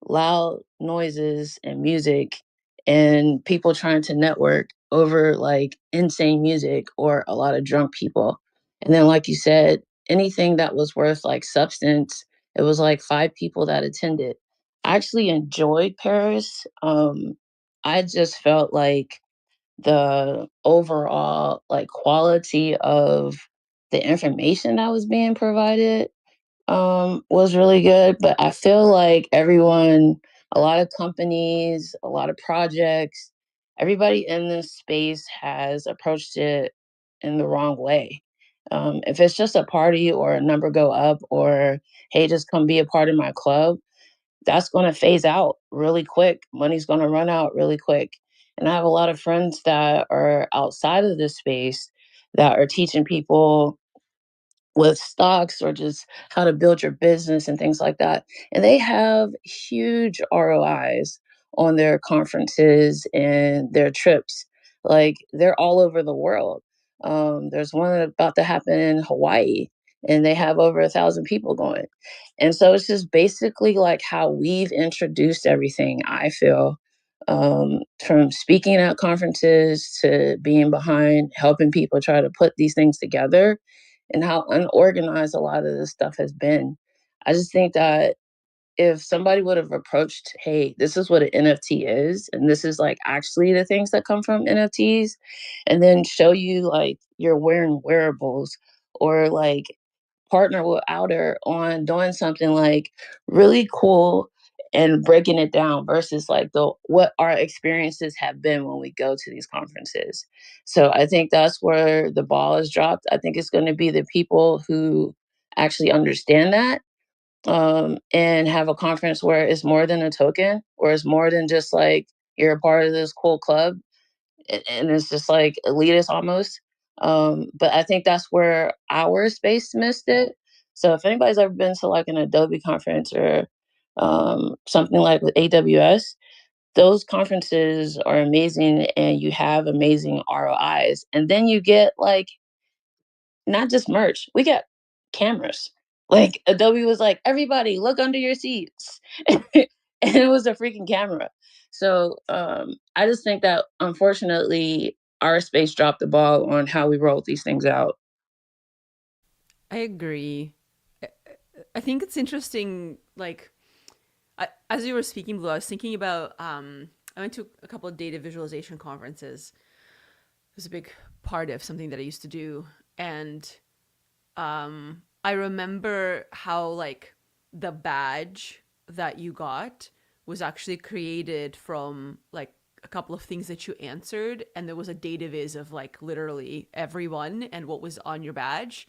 loud noises and music and people trying to network over like insane music or a lot of drunk people. And then, like you said, anything that was worth like substance, it was like 5 people that attended. I actually enjoyed Paris. I just felt like the overall like quality of the information that was being provided was really good. But I feel like everyone, a lot of companies, a lot of projects, everybody in this space has approached it in the wrong way. If it's just a party or a number go up or hey, just come be a part of my club, that's going to phase out really quick. Money's going to run out really quick. And I have a lot of friends that are outside of this space that are teaching people with stocks or just how to build your business and things like that. And they have huge ROIs on their conferences and their trips. Like they're all over the world. There's one about to happen in Hawaii, and they have over 1,000 people going. And so it's just basically like how we've introduced everything, I feel, from speaking at conferences to being behind, helping people try to put these things together, and how unorganized a lot of this stuff has been. I just think that if somebody would have approached, hey, this is what an NFT is, and this is like actually the things that come from NFTs, and then show you like you're wearing wearables or like partner with Outer on doing something like really cool and breaking it down versus like the what our experiences have been when we go to these conferences. So I think that's where the ball is dropped. I think it's going to be the people who actually understand that, and have a conference where it's more than a token, or it's more than just like you're a part of this cool club, and it's just like elitist almost. But I think that's where our space missed it. So if anybody's ever been to like an Adobe conference or something like with AWS, those conferences are amazing and you have amazing ROIs. And then you get like not just merch, we got cameras. Like Adobe was like, everybody look under your seats. And it was a freaking camera. So I just think that unfortunately our space dropped the ball on how we rolled these things out. I agree. I think it's interesting. Like, as you were speaking, Blue, I was thinking about. I went to a couple of data visualization conferences. It was a big part of something that I used to do, and I remember how like the badge that you got was actually created from like a couple of things that you answered, and there was a data viz of like literally everyone and what was on your badge,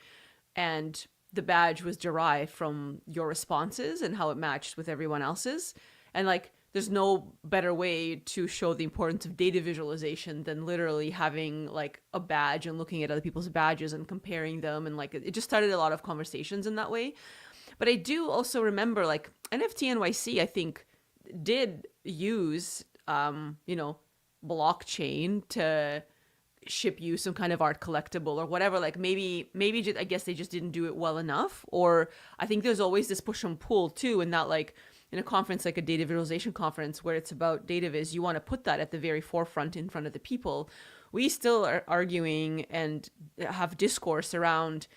and the badge was derived from your responses and how it matched with everyone else's. And like there's no better way to show the importance of data visualization than literally having like a badge and looking at other people's badges and comparing them, and like it just started a lot of conversations in that way. But I do also remember like NFT NYC, I think, did use blockchain to ship you some kind of art collectible or whatever. Like maybe just, I guess they just didn't do it well enough. Or I think there's always this push and pull too, in that like in a conference like a data visualization conference where it's about data viz, you want to put that at the very forefront in front of the people. We still are arguing and have discourse around,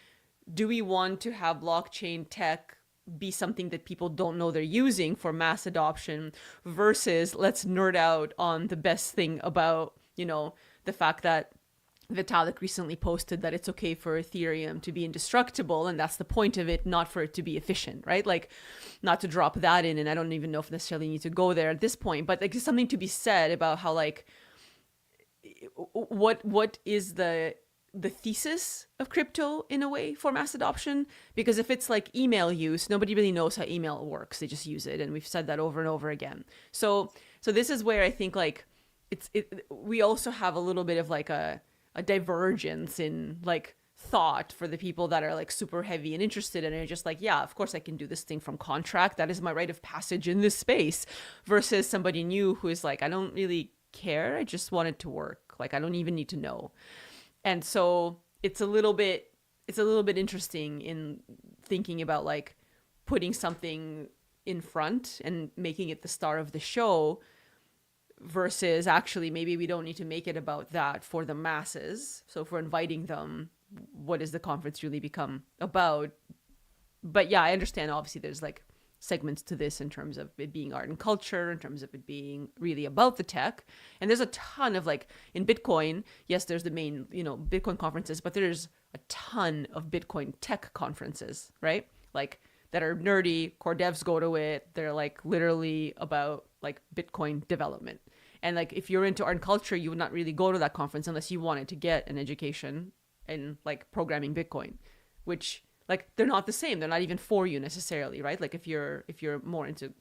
do we want to have blockchain tech be something that people don't know they're using for mass adoption, versus let's nerd out on the best thing about, the fact that Vitalik recently posted that it's okay for Ethereum to be indestructible, and that's the point of it, not for it to be efficient, right? Like, not to drop that in, and I don't even know if necessarily need to go there at this point, but like there's something to be said about how like what is the thesis of crypto in a way for mass adoption. Because if it's like email use, nobody really knows how email works, they just use it, and we've said that over and over again. So this is where I think like we also have a little bit of like a divergence in like thought for the people that are like super heavy and interested and are just like, yeah, of course I can do this thing from contract, that is my rite of passage in this space, versus somebody new who is like, I don't really care, I just want it to work, like I don't even need to know. And so it's a little bit interesting in thinking about like putting something in front and making it the star of the show, versus actually maybe we don't need to make it about that for the masses. So if we're inviting them, what does the conference really become about? But yeah, I understand obviously there's like segments to this in terms of it being art and culture, in terms of it being really about the tech. And there's a ton of like in Bitcoin, yes, there's the main, Bitcoin conferences, but there's a ton of Bitcoin tech conferences, right? Like that are nerdy, core devs go to it. They're like literally about like Bitcoin development. And like if you're into art and culture, you would not really go to that conference unless you wanted to get an education in like programming Bitcoin, which like they're not the same. They're not even for you necessarily, right? Like if you're more into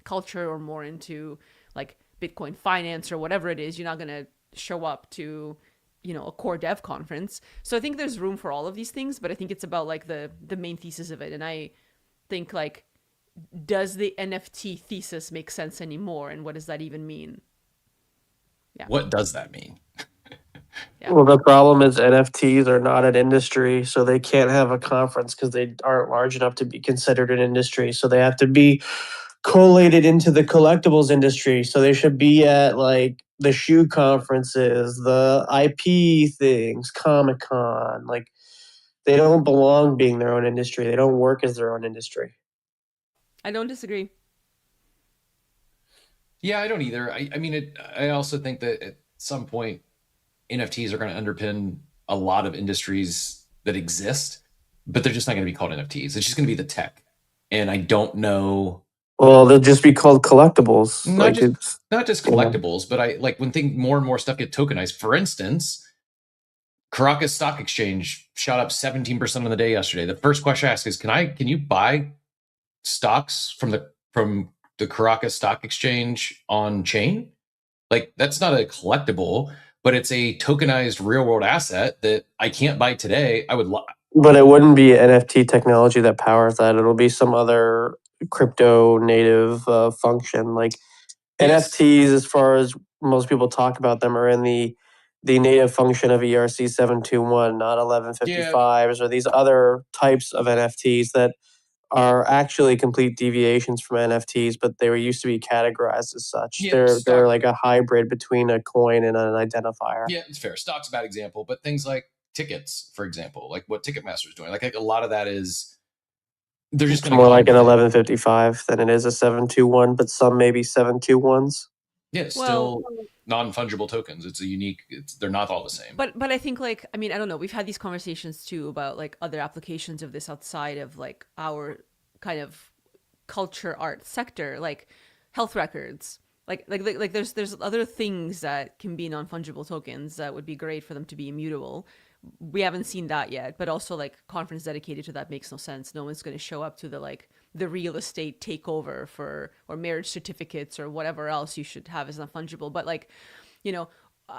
culture or more into like Bitcoin finance or whatever it is, you're not gonna show up to a core dev conference. So I think there's room for all of these things, but I think it's about like the main thesis of it. And I think like, does the NFT thesis make sense anymore, and what does that even mean? Yeah. What does that mean? Yeah. Well, the problem is NFTs are not an industry, so they can't have a conference because they aren't large enough to be considered an industry. So they have to be collated into the collectibles industry. So they should be at like the shoe conferences, the IP things, Comic Con. Like they don't belong being their own industry. They don't work as their own industry. I don't disagree. Yeah, I don't either. I mean, I also think that at some point, NFTs are going to underpin a lot of industries that exist, but they're just not going to be called NFTs. It's just going to be the tech. And I don't know. Well, they'll just be called collectibles. Not Like just it's not just collectibles, but I like when more and more stuff get tokenized. For instance, Caracas Stock Exchange shot up 17% on the day yesterday. The first question I ask is, can you buy stocks from the Caracas Stock Exchange on chain? Like that's not a collectible, but it's a tokenized real world asset that I can't buy today. But it wouldn't be NFT technology that powers that. It'll be some other crypto native function. Like Yes. NFTs, as far as most people talk about them, are in the native function of ERC 721, not 1155s or these other types of NFTs that are actually complete deviations from NFTs, but they were used to be categorized as such. Yeah, They're like a hybrid between a coin and an identifier. Yeah, it's fair. Stock's a bad example, but things like tickets, for example, like what Ticketmaster is doing, like a lot of that is they're just It's going to more like an 1155 than it is a 721, but some maybe 721s. Yeah, it's still non-fungible tokens. It's a unique. They're not all the same. But I think like I mean I don't know. We've had these conversations too about like other applications of this outside of like our kind of culture art sector, like health records. Like there's other things that can be non-fungible tokens that would be great for them to be immutable. We haven't seen that yet, but also like conference dedicated to that makes no sense. No one's going to show up to the real estate takeover for or marriage certificates or whatever else you should have as non-fungible. But like, you know,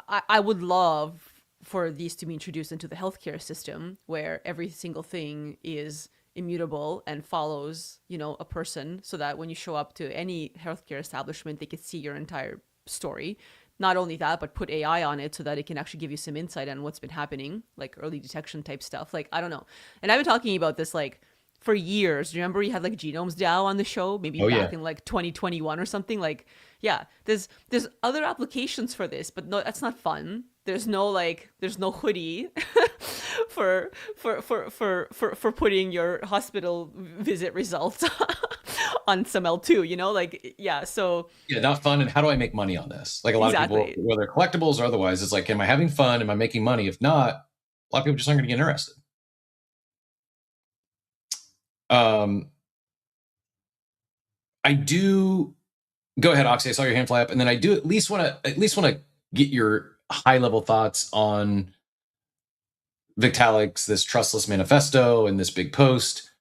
I would love for these to be introduced into the healthcare system where every single thing is immutable and follows, you know, a person so that when you show up to any healthcare establishment, they can see your entire story. Not only that, but put AI on it so that it can actually give you some insight on what's been happening, like early detection type stuff. Like, I don't know. And I've been talking about this like for years. Remember we had like Genomes DAO on the show, maybe back in like 2021 or something. Like, yeah, there's other applications for this, but no, that's not fun. There's no hoodie for putting your hospital visit results on some L2, you know, like, yeah. So yeah, not fun. And how do I make money on this? Like a lot of people, whether collectibles or otherwise, it's like, am I having fun? Am I making money? If not, a lot of people just aren't going to get interested. I do. Go ahead, Oxy. I saw your hand fly up, and then I do at least want to get your high level thoughts on Vitalik's this trustless manifesto and this big post.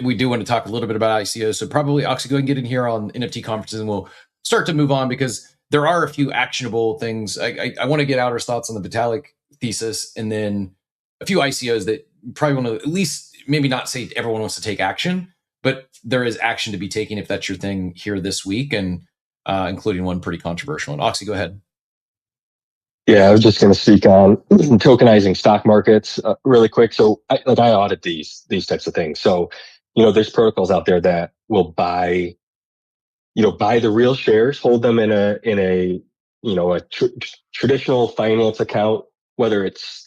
We do want to talk a little bit about ICO, so probably Oxy, go ahead and get in here on NFT conferences, and we'll start to move on because there are a few actionable things. I want to get Outer's thoughts on the Vitalik thesis, and then a few ICOs that probably want to at least maybe not say everyone wants to take action, but there is action to be taken if that's your thing here this week, and including one pretty controversial. And Oxy, go ahead. Yeah, I was just going to speak on tokenizing stock markets really quick. So I audit these types of things. So, there's protocols out there that will buy the real shares, hold them in a traditional finance account, whether it's,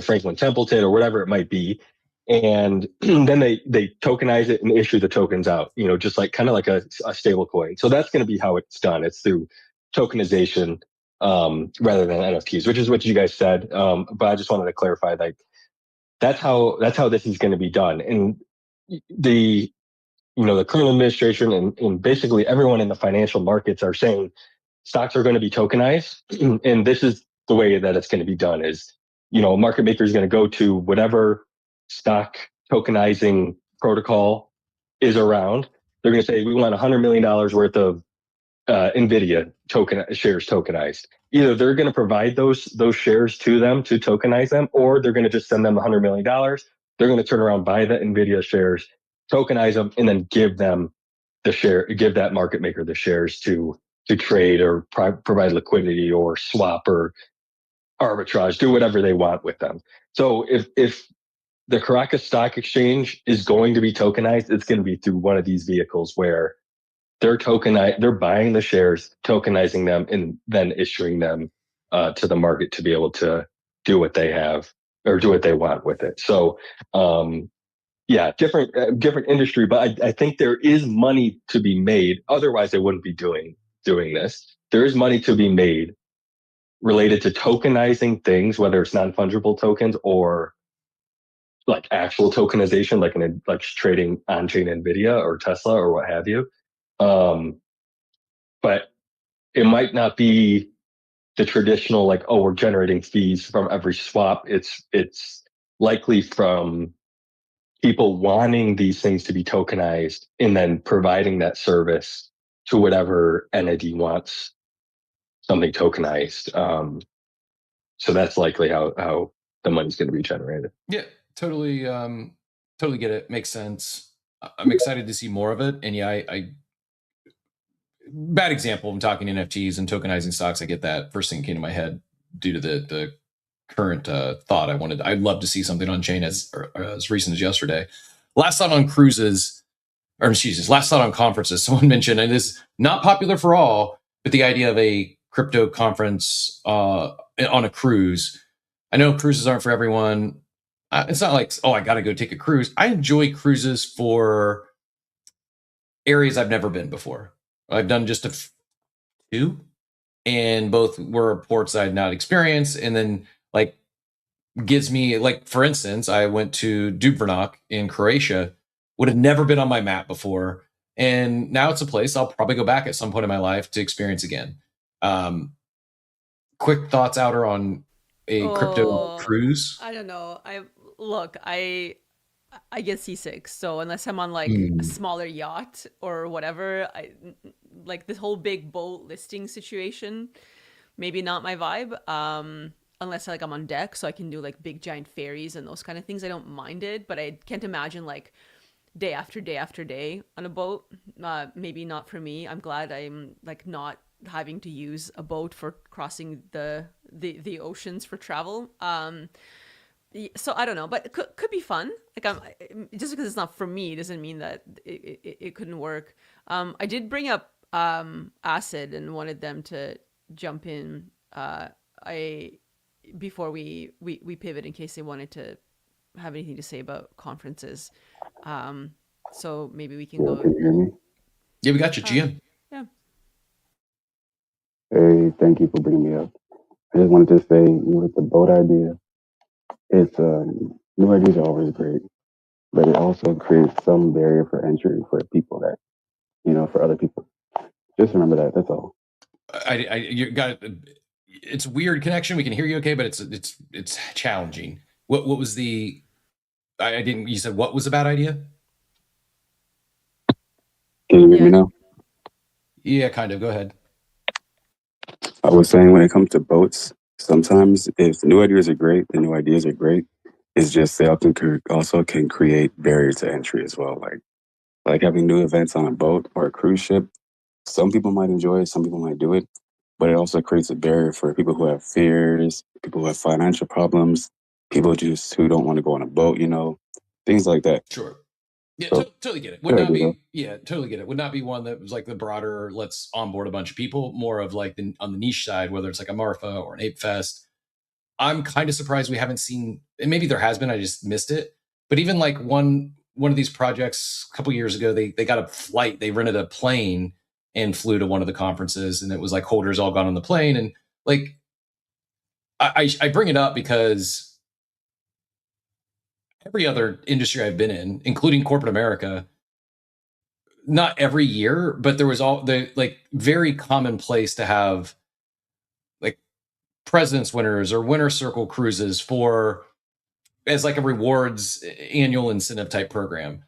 Franklin Templeton or whatever it might be. And then they tokenize it and issue the tokens out, just like kind of like a stable coin. So that's going to be how it's done. It's through tokenization rather than NFTs, which is what you guys said. But I just wanted to clarify, like that's how this is going to be done. And the current administration and basically everyone in the financial markets are saying stocks are going to be tokenized, and this is the way that it's going to be done. Is a market maker is going to go to whatever stock tokenizing protocol is around. They're going to say we want $100 million worth of NVIDIA shares tokenized. Either they're going to provide those shares to them to tokenize them, or they're going to just send them $100 million. They're going to turn around, buy the NVIDIA shares, tokenize them, and then give that market maker the shares to trade or provide liquidity or swap or arbitrage, do whatever they want with them. So if the Caracas Stock Exchange is going to be tokenized, it's going to be through one of these vehicles where they're buying the shares, tokenizing them, and then issuing them to the market to be able to do what they have or do what they want with it. So, yeah, different industry, but I think there is money to be made. Otherwise, they wouldn't be doing this. There is money to be made related to tokenizing things, whether it's non-fungible tokens or like actual tokenization, like trading on-chain NVIDIA or Tesla or what have you. But it might not be the traditional like, oh, we're generating fees from every swap. It's likely from people wanting these things to be tokenized and then providing that service to whatever entity wants something tokenized. So that's likely how the money's going to be generated. Yeah, totally get it. Makes sense. I'm excited to see more of it. And yeah, I bad example, I'm talking NFTs and tokenizing stocks. I get that. First thing came to my head due to the current thought. I'd love to see something on chain as recent as yesterday. Last thought on cruises, or excuse me, last thought on conferences. Someone mentioned, and it is not popular for all, but the idea of a crypto conference on a cruise. I know cruises aren't for everyone. It's not like, oh, I got to go take a cruise. I enjoy cruises for areas I've never been before. I've done just a few, and both were ports I had not experienced. And then, like, gives me, like, for instance, I went to Dubrovnik in Croatia, would have never been on my map before. And now it's a place I'll probably go back at some point in my life to experience again. Quick thoughts, Outer, on a crypto cruise? I don't know. I get seasick. So unless I'm on like a smaller yacht or whatever, like this whole big boat listing situation, maybe not my vibe. Unless like I'm on deck, so I can do like big giant ferries and those kind of things. I don't mind it, but I can't imagine like day after day after day on a boat. Maybe not for me. I'm glad I'm like not having to use a boat for crossing the oceans for travel. So I don't know, but it could be fun. Like just because it's not for me doesn't mean that it couldn't work. I did bring up Acid and wanted them to jump in. Before we pivot in case they wanted to have anything to say about conferences. So maybe we can go. Can you hear me? Yeah, we got you, GM. Yeah. Hey, thank you for bringing me up. I just wanted to say, with the boat idea, it's new ideas are always great, but it also creates some barrier for entry for people that, for other people. Just remember that. That's all. You got it's a weird connection. We can hear you okay, but it's challenging. What was the? I didn't. You said what was a bad idea? Can you hear me now? Yeah, kind of. Go ahead. I was saying when it comes to boats, sometimes if new ideas are great, the new ideas are great. It's just they also can create barriers to entry as well. Like having new events on a boat or a cruise ship. Some people might enjoy it, some people might do it, but it also creates a barrier for people who have fears, people who have financial problems, people just who don't want to go on a boat, things like that. Sure. Yeah, totally get it. Would not be. Yeah, totally get it. Would not be one that was like the broader. Let's onboard a bunch of people. More of like on the niche side, whether it's like a Marfa or an Ape Fest. I'm kind of surprised we haven't seen. And maybe there has been. I just missed it. But even like one of these projects a couple years ago, they got a flight. They rented a plane and flew to one of the conferences, and it was like holders all gone on the plane. And like, I bring it up because every other industry I've been in, including corporate America, not every year, but there was all the like very commonplace to have like President's Winners or Winner Circle cruises for as like a rewards annual incentive type program.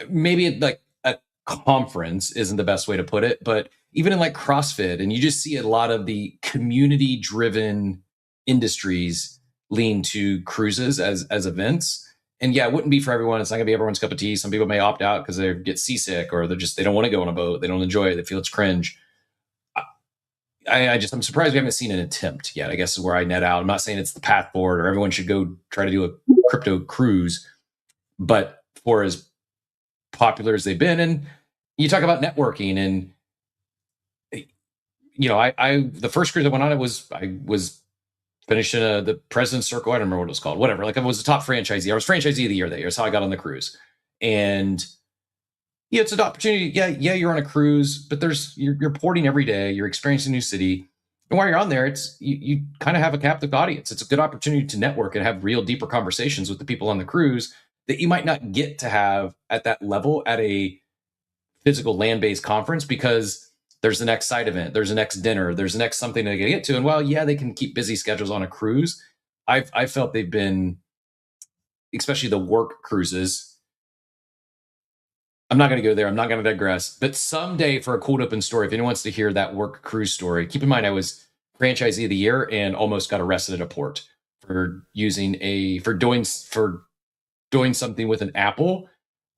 Maybe like a conference isn't the best way to put it, but even in like CrossFit, and you just see a lot of the community driven industries lean to cruises as events. And yeah, it wouldn't be for everyone. It's not gonna be everyone's cup of tea. Some people may opt out because they get seasick or they don't want to go on a boat. They don't enjoy it. They feel it's cringe. I'm surprised we haven't seen an attempt yet. I guess is where I net out. I'm not saying it's the path forward or everyone should go try to do a crypto cruise, but for as popular as they've been, and you talk about networking, and I the first cruise I went on, I was finishing the President's Circle. I don't remember what it was called. Whatever. Like I was the top franchisee. I was franchisee of the year that year. That's how I got on the cruise. And yeah, it's an opportunity. Yeah, you're on a cruise, but you're porting every day. You're experiencing a new city. And while you're on there, you kind of have a captive audience. It's a good opportunity to network and have real deeper conversations with the people on the cruise that you might not get to have at that level at a physical land-based conference, because there's the next side event, there's the next dinner, there's the next something they get to. And while they can keep busy schedules on a cruise, I felt they've been, especially the work cruises. I'm not going to go there. I'm not going to digress. But someday, for a cold open story, if anyone wants to hear that work cruise story, keep in mind I was franchisee of the year and almost got arrested at a port for doing something with an apple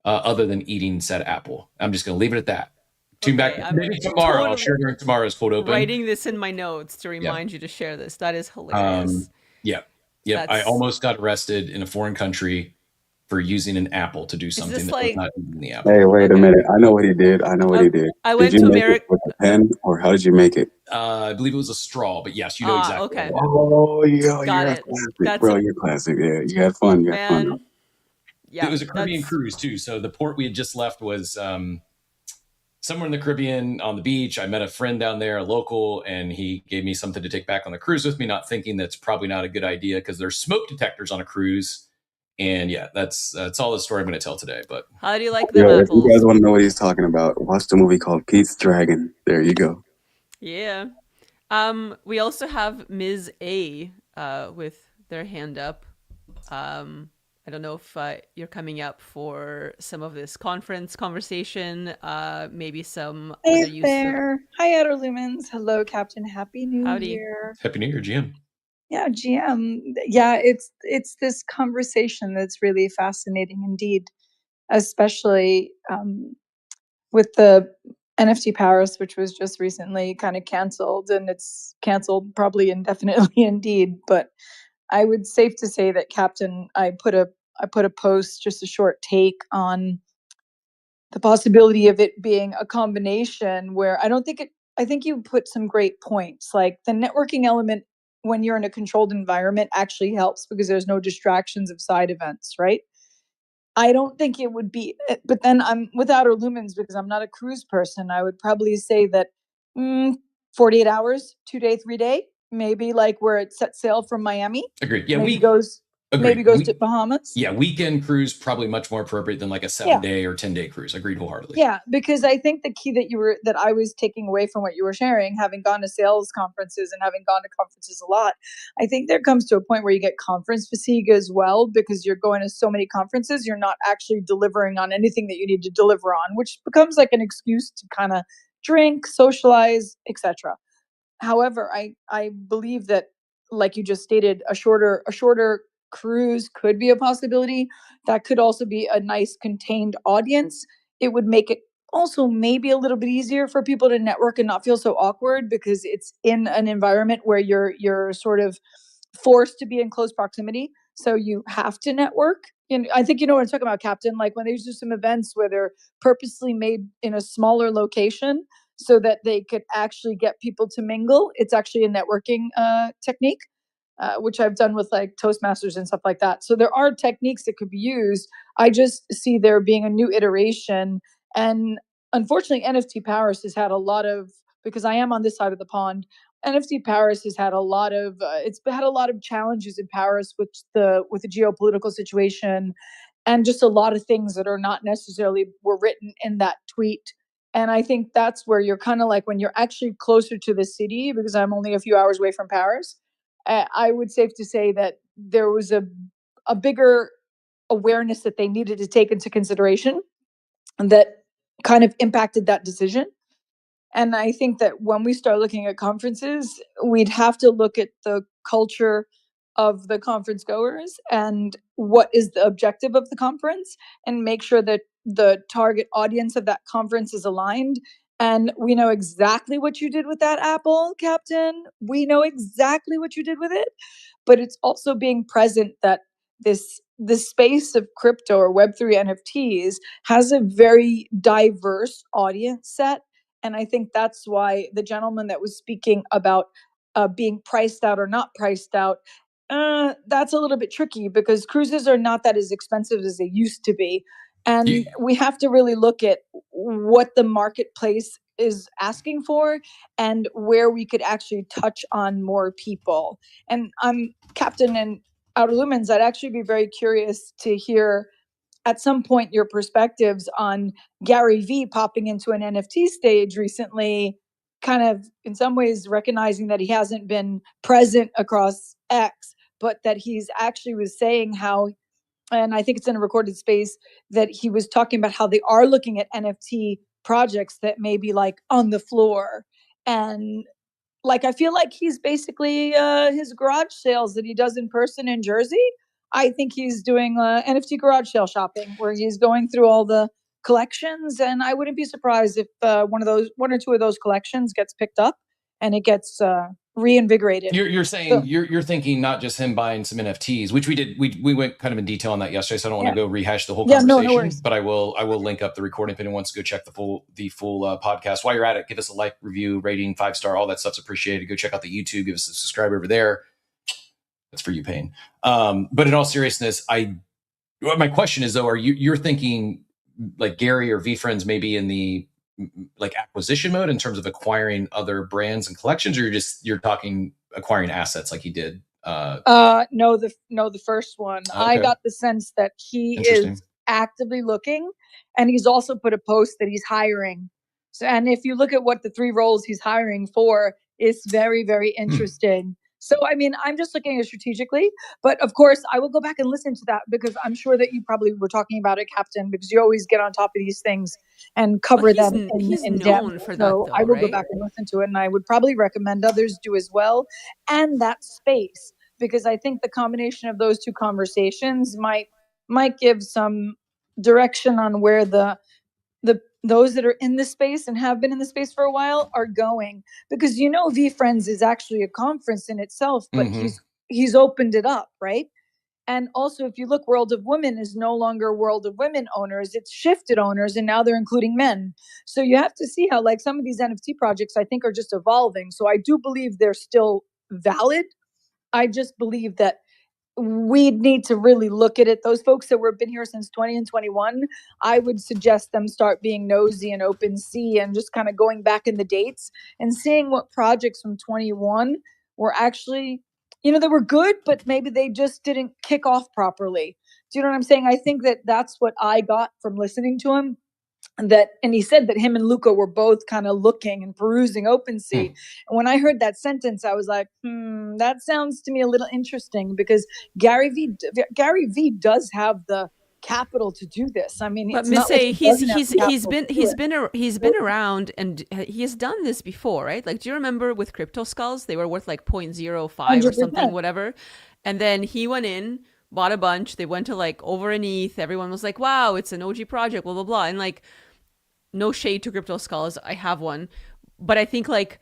other than eating said apple. I'm just going to leave it at that. Tune back maybe tomorrow. I'll share during tomorrow's cold open. Writing this in my notes to remind you to share this. That is hilarious. I almost got arrested in a foreign country for using an apple to do something that was not eating the apple. Hey, wait a minute. I know what he did. I went to America with a pen, or how did you make it? I believe it was a straw, but yes, you know exactly. Okay. Oh, you're classic. Bro, you're classic. Yeah, you had fun. You had fun. Yeah, it was a Caribbean cruise too. So the port we had just left was somewhere in the Caribbean on the beach. I met a friend down there, a local, and he gave me something to take back on the cruise with me, not thinking that's probably not a good idea because there's smoke detectors on a cruise. And yeah, that's all the story I'm going to tell today. But how do you like them apples? If you guys want to know what he's talking about, watch the movie called Pete's Dragon. There you go. Yeah. We also have Ms. A with their hand up. I don't know if you're coming up for some of this conference conversation, maybe some hey other use there. Hi, Outer Lumens. Hello, Captain. Happy New Year. Happy New Year, GM. Yeah, GM. Yeah, it's this conversation that's really fascinating indeed, especially with the NFT Paris, which was just recently kind of canceled, and it's canceled probably indefinitely indeed. But I would safe to say that, Captain, I put a post, just a short take on the possibility of it being a combination where I think you put some great points. Like the networking element when you're in a controlled environment actually helps because there's no distractions of side events, right? I don't think it would be, but then I'm with Outer Lumens because I'm not a cruise person. I would probably say that 48 hours, 2 day, 3 day, maybe like where it set sail from Miami. Agreed. Yeah, maybe goes to Bahamas. Yeah, weekend cruise probably much more appropriate than like a 7-day or 10-day cruise. Agreed wholeheartedly. Yeah, because I think the key that I was taking away from what you were sharing, having gone to sales conferences and having gone to conferences a lot, I think there comes to a point where you get conference fatigue as well, because you're going to so many conferences, you're not actually delivering on anything that you need to deliver on, which becomes like an excuse to kind of drink, socialize, etc. However, I believe that, like you just stated, a shorter cruise could be a possibility. That could also be a nice contained audience. It would make it also maybe a little bit easier for people to network and not feel so awkward because it's in an environment where you're sort of forced to be in close proximity. So you have to network. And I think you know what I'm talking about, Captain. Like when there's just some events where they're purposely made in a smaller location so that they could actually get people to mingle. It's actually a networking technique. Which I've done with like Toastmasters and stuff like that. So there are techniques that could be used. I just see there being a new iteration. And unfortunately, NFT Paris has had a lot of, because I am on this side of the pond, NFT Paris has had a lot of, it's had a lot of challenges in Paris with the geopolitical situation and just a lot of things that are not necessarily were written in that tweet. And I think that's where you're kind of like when you're actually closer to the city, because I'm only a few hours away from Paris, I would safe to say that there was a bigger awareness that they needed to take into consideration that kind of impacted that decision. And I think that when we start looking at conferences, we'd have to look at the culture of the conference goers and what is the objective of the conference and make sure that the target audience of that conference is aligned And we know exactly what you did with that apple, Captain. We know exactly what you did with it. But it's also being present that this space of crypto or Web3 NFTs has a very diverse audience set. And I think that's why the gentleman that was speaking about being priced out or not priced out, that's a little bit tricky because cruises are not that as expensive as they used to be. And we have to really look at what the marketplace is asking for and where we could actually touch on more people. And Captain and Outer Lumens, I'd actually be very curious to hear at some point your perspectives on Gary Vee popping into an NFT stage recently, kind of in some ways recognizing that he hasn't been present across X, but that he's actually was saying how, and I think it's in a recorded space, that he was talking about how they are looking at NFT projects that may be like on the floor. And like, I feel like he's basically his garage sales that he does in person in Jersey. I think he's doing NFT garage sale shopping where he's going through all the collections. And I wouldn't be surprised if one or two of those collections gets picked up and it gets reinvigorated. You're saying you're thinking not just him buying some NFTs, which we did. We went kind of in detail on that yesterday, so I don't want to go rehash the whole conversation. No worries. But I will link up the recording if anyone wants to go check the full podcast. While you're at it, give us a like, review, rating, 5-star, all that stuff's appreciated. Go check out the YouTube, give us a subscribe over there. That's for you, Payne. But in all seriousness, my question is though, you're thinking like Gary or VeeFriends maybe in the like acquisition mode in terms of acquiring other brands and collections, or you're talking acquiring assets like he did? No, the first one. Okay. I got the sense that he is actively looking, and he's also put a post that he's hiring. So, and if you look at what the 3 roles he's hiring for, it's very, very interesting. So, I mean, I'm just looking at it strategically, but of course, I will go back and listen to that because I'm sure that you probably were talking about it, Captain, because you always get on top of these things and cover them in depth. For so that, I will right? go back and listen to it, and I would probably recommend others do as well. And that space, because I think the combination of those two conversations might give some direction on where those that are in the space and have been in the space for a while are going. Because VeeFriends is actually a conference in itself, but he's opened it up, right? And also, if you look, World of Women is no longer World of Women owners, it's shifted owners, and now they're including men. So you have to see how like some of these NFT projects I think are just evolving. So I do believe they're still valid. I just believe that we need to really look at it. Those folks that have been here since 20 and 21, I would suggest them start being nosy and open see and just kind of going back in the dates and seeing what projects from 21 were actually, they were good, but maybe they just didn't kick off properly. Do you know what I'm saying? I think that that's what I got from listening to him. And he said that him and Luca were both kind of looking and perusing OpenSea. And when I heard that sentence, I was like, that sounds to me a little interesting because Gary Vee does have the capital to do this. I mean, but it's not like he's been around and he has done this before, right? Like, do you remember with Crypto Skulls, they were worth like 0.05 100%. Or something, whatever, and then he went in, bought a bunch. They went to like over an ETH. Everyone was like, wow, it's an OG project, blah blah blah, and like, no shade to Crypto Skulls, I have one, but I think like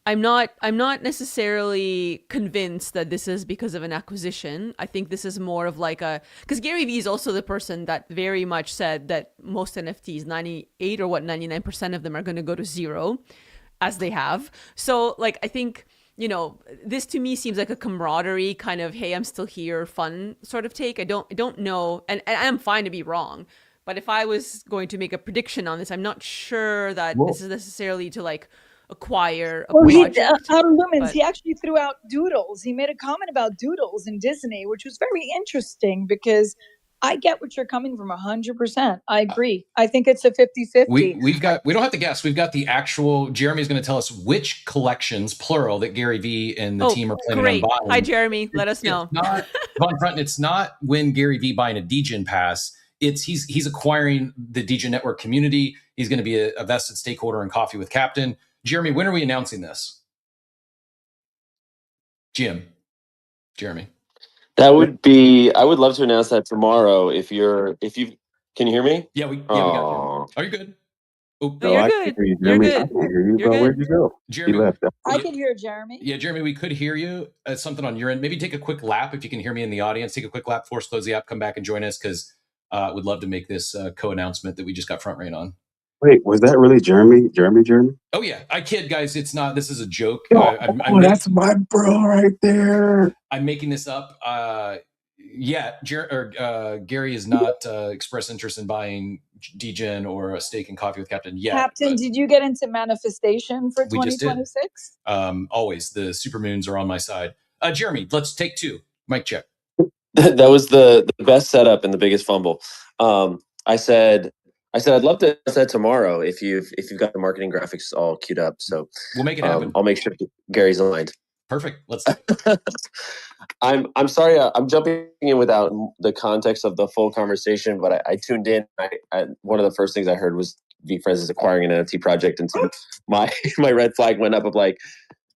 I'm not necessarily convinced that this is because of an acquisition. I think this is more of like because Gary Vee is also the person that very much said that most NFTs, 98 or 99% of them are going to go to zero, as they have. So like I think, this to me seems like a camaraderie kind of, hey, I'm still here, fun sort of take. I don't know, and I'm fine to be wrong. But if I was going to make a prediction on this, I'm not sure that this is necessarily to like acquire a project. Outer Lumens, he actually threw out doodles. He made a comment about doodles in Disney, which was very interesting because I get what you're coming from 100%. I agree. I think it's a 50-50. We don't have to guess. We've got the actual, Jeremy's going to tell us which collections, plural, that Gary Vee and the team are planning on buying. Hi, Jeremy. Let us know. It's not when Gary Vee buying a Degen pass. He's acquiring the Degen network community. He's going to be a vested stakeholder in Coffee with Captain. Jeremy, when are we announcing this? Jeremy. That would be, I would love to announce that tomorrow. Can you hear me? Yeah, we got you. Are you good? Oh, No, you're I good. can hear you, You're Jeremy. I good. can hear you, You're bro. Where'd good. you go? Jeremy, He left. I can hear Jeremy. Yeah, Jeremy, we could hear you. Something on your end. Maybe take a quick lap if you can hear me in the audience. Take a quick lap, force close the app, come back and join us because would love to make this co-announcement that we just got front rein on. Wait, was that really Jeremy? Jeremy? Oh yeah, I kid, guys. It's not. This is a joke. That's my bro right there. I'm making this up. Yeah, Gary has not expressed interest in buying DGen or a stake in Coffee with Captain yet. Captain, did you get into manifestation for We just did. 2026? Always the supermoons are on my side. Jeremy, let's take two. Mic check. That was the best setup and the biggest fumble. I said I'd love to do that tomorrow if you've got the marketing graphics all queued up. So we'll make it happen. I'll make sure Gary's aligned. Perfect. Let's. I'm sorry. I'm jumping in without the context of the full conversation, but I tuned in. One of the first things I heard was VFriends is acquiring an NFT project, and so my red flag went up of like,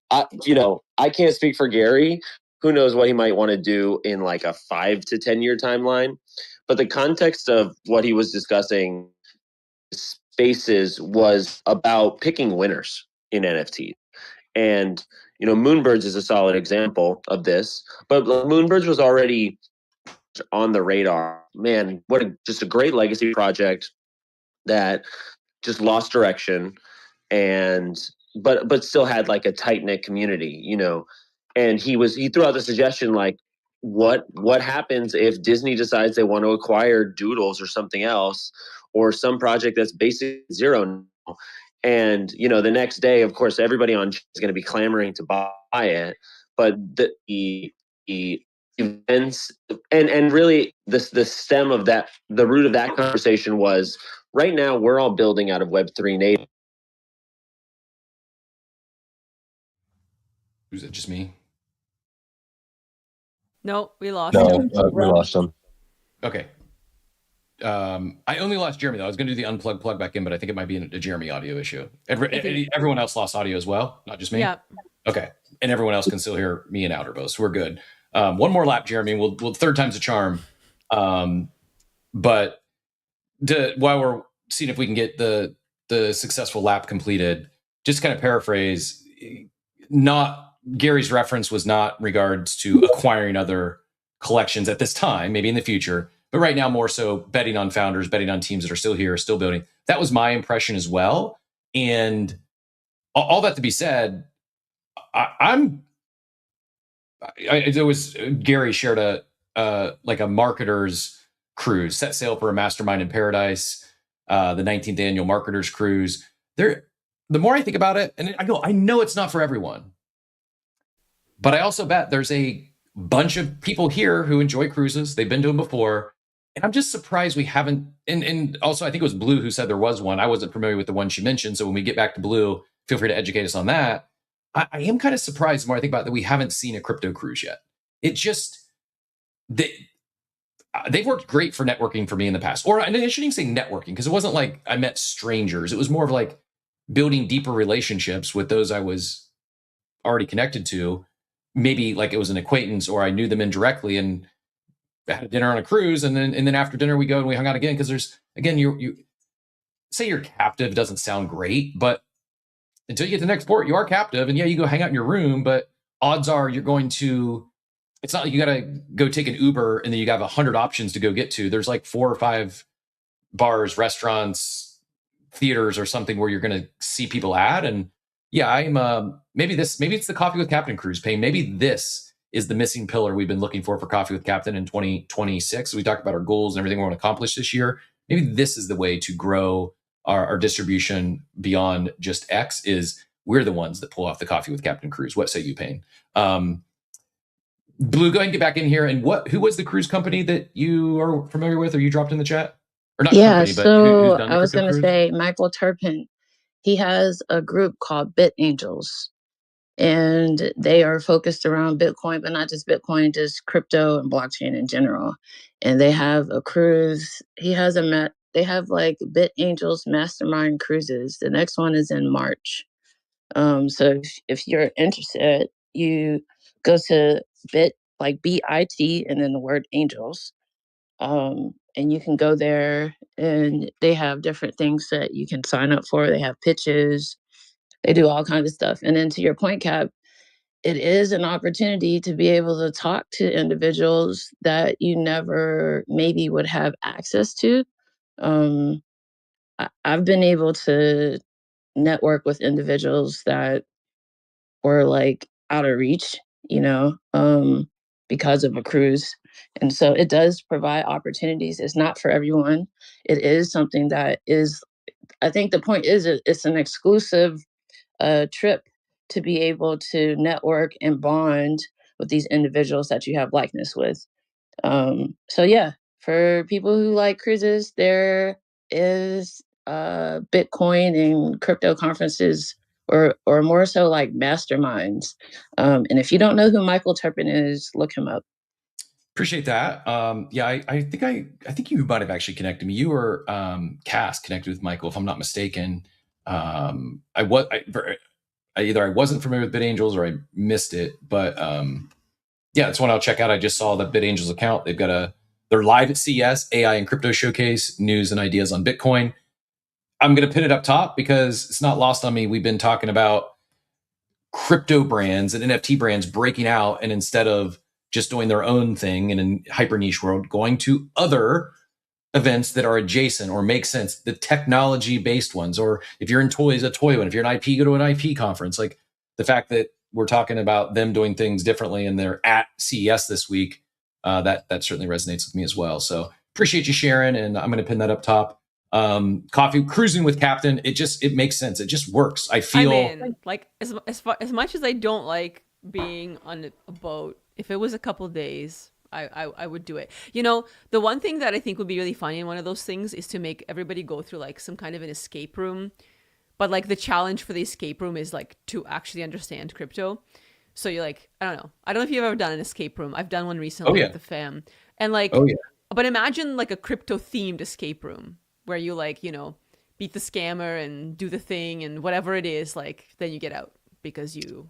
I can't speak for Gary. Who knows what he might want to do in like a 5 to 10 year timeline, but the context of what he was discussing spaces was about picking winners in NFT. And Moonbirds is a solid example of this, but Moonbirds was already on the radar. Man, just a great legacy project that just lost direction, and but still had like a tight knit community, And he threw out the suggestion like, what happens if Disney decides they want to acquire Doodles or something else, or some project that's basically zero now? And the next day, of course, everybody on is going to be clamoring to buy it. But the events and really the stem of that, the root of that conversation was, right now we're all building out of Web3 native. Who's it? Just me? No, we lost him. We lost him. Okay. I only lost Jeremy though. I was going to do the unplug plug back in, but I think it might be a Jeremy audio issue. Everyone else lost audio as well, not just me. Yeah. Okay, and everyone else can still hear me and Outerbow, so we're good. One more lap, Jeremy. We'll third time's a charm. But while we're seeing if we can get the successful lap completed, just kind of paraphrase. Not Gary's reference was not in regards to acquiring other collections at this time, maybe in the future. But right now, more so betting on founders, betting on teams that are still here, still building. That was my impression as well. And all that to be said, there was Gary shared a marketer's cruise, set sail for a mastermind in paradise, the 19th annual marketers cruise. The more I think about it, and I know it's not for everyone, but I also bet there's a bunch of people here who enjoy cruises. They've been to them before. And I'm just surprised we haven't, and also I think it was Blue who said there was one. I wasn't familiar with the one she mentioned. So when we get back to Blue, feel free to educate us on that. I am kind of surprised the more I think about it, that we haven't seen a crypto cruise yet. It just, they've worked great for networking for me in the past. Or I shouldn't even say networking, because it wasn't like I met strangers. It was more of like building deeper relationships with those I was already connected to. Maybe like it was an acquaintance, or I knew them indirectly and had a dinner on a cruise, and then after dinner we go and we hung out again, because there's, again, you say you're captive doesn't sound great, but until you get to the next port, you are captive. And yeah, you go hang out in your room, but odds are you're going to, it's not like you got to go take an Uber and then you have 100 options to go get to. There's like 4 or 5 bars, restaurants, theaters or something where you're going to see people at. And yeah, I'm maybe it's the Coffee with Captain cruise pain. Maybe this is the missing pillar we've been looking for Coffee with Captain in 2026. We talked about our goals and everything we want to accomplish this year. Maybe this is the way to grow our distribution beyond just X. Is we're the ones that pull off the Coffee with Captain cruise. What say you, Payne? Blue, go ahead and get back in here. And who was the cruise company that you are familiar with, or you dropped in the chat? Or not Yeah, company, but so who's done the I was crypto going to cruise? say Michael Turpin. He has a group called Bit Angels, and they are focused around Bitcoin, but not just Bitcoin, just crypto and blockchain in general. And they have a cruise. They have like Bit Angels Mastermind cruises. The next one is in March. So if you're interested, you go to BIT, like BIT, and then the word angels. and you can go there and they have different things that you can sign up for. They have pitches, they do all kinds of stuff. And then to your point, Cap, it is an opportunity to be able to talk to individuals that you never maybe would have access to. Um, I've been able to network with individuals that were like out of reach, because of a cruise. And so it does provide opportunities. It's not for everyone. It is something that is, I think the point is it's an exclusive trip to be able to network and bond with these individuals that you have likeness with. So yeah, for people who like cruises, there is Bitcoin and crypto conferences, or more so like masterminds. And if you don't know who Michael Turpin is, look him up. Appreciate that. Yeah, I think you might have actually connected me. You were Cass connected with Michael, if I'm not mistaken. Either I wasn't familiar with BitAngels or I missed it, but yeah, that's one I'll check out. I just saw the BitAngels account. They're live at CES, AI and Crypto Showcase, news and ideas on Bitcoin. I'm going to pin it up top because it's not lost on me. We've been talking about crypto brands and NFT brands breaking out, and instead of just doing their own thing in a hyper niche world, going to other events that are adjacent or make sense, the technology based ones. Or if you're in toys, a toy one. If you're an IP, go to an IP conference. Like the fact that we're talking about them doing things differently and they're at CES this week, that certainly resonates with me as well. So appreciate you sharing, and I'm going to pin that up top. Coffee cruising with Captain, it makes sense. It just works. I feel like as much as I don't like being on a boat, if it was a couple of days, I would do it. The one thing that I think would be really funny in one of those things is to make everybody go through like some kind of an escape room, but like the challenge for the escape room is like to actually understand crypto. So you're like, I don't know if you've ever done an escape room. I've done one recently with the fam, and like, but imagine like a crypto themed escape room where you like, beat the scammer and do the thing and whatever it is, like then you get out because you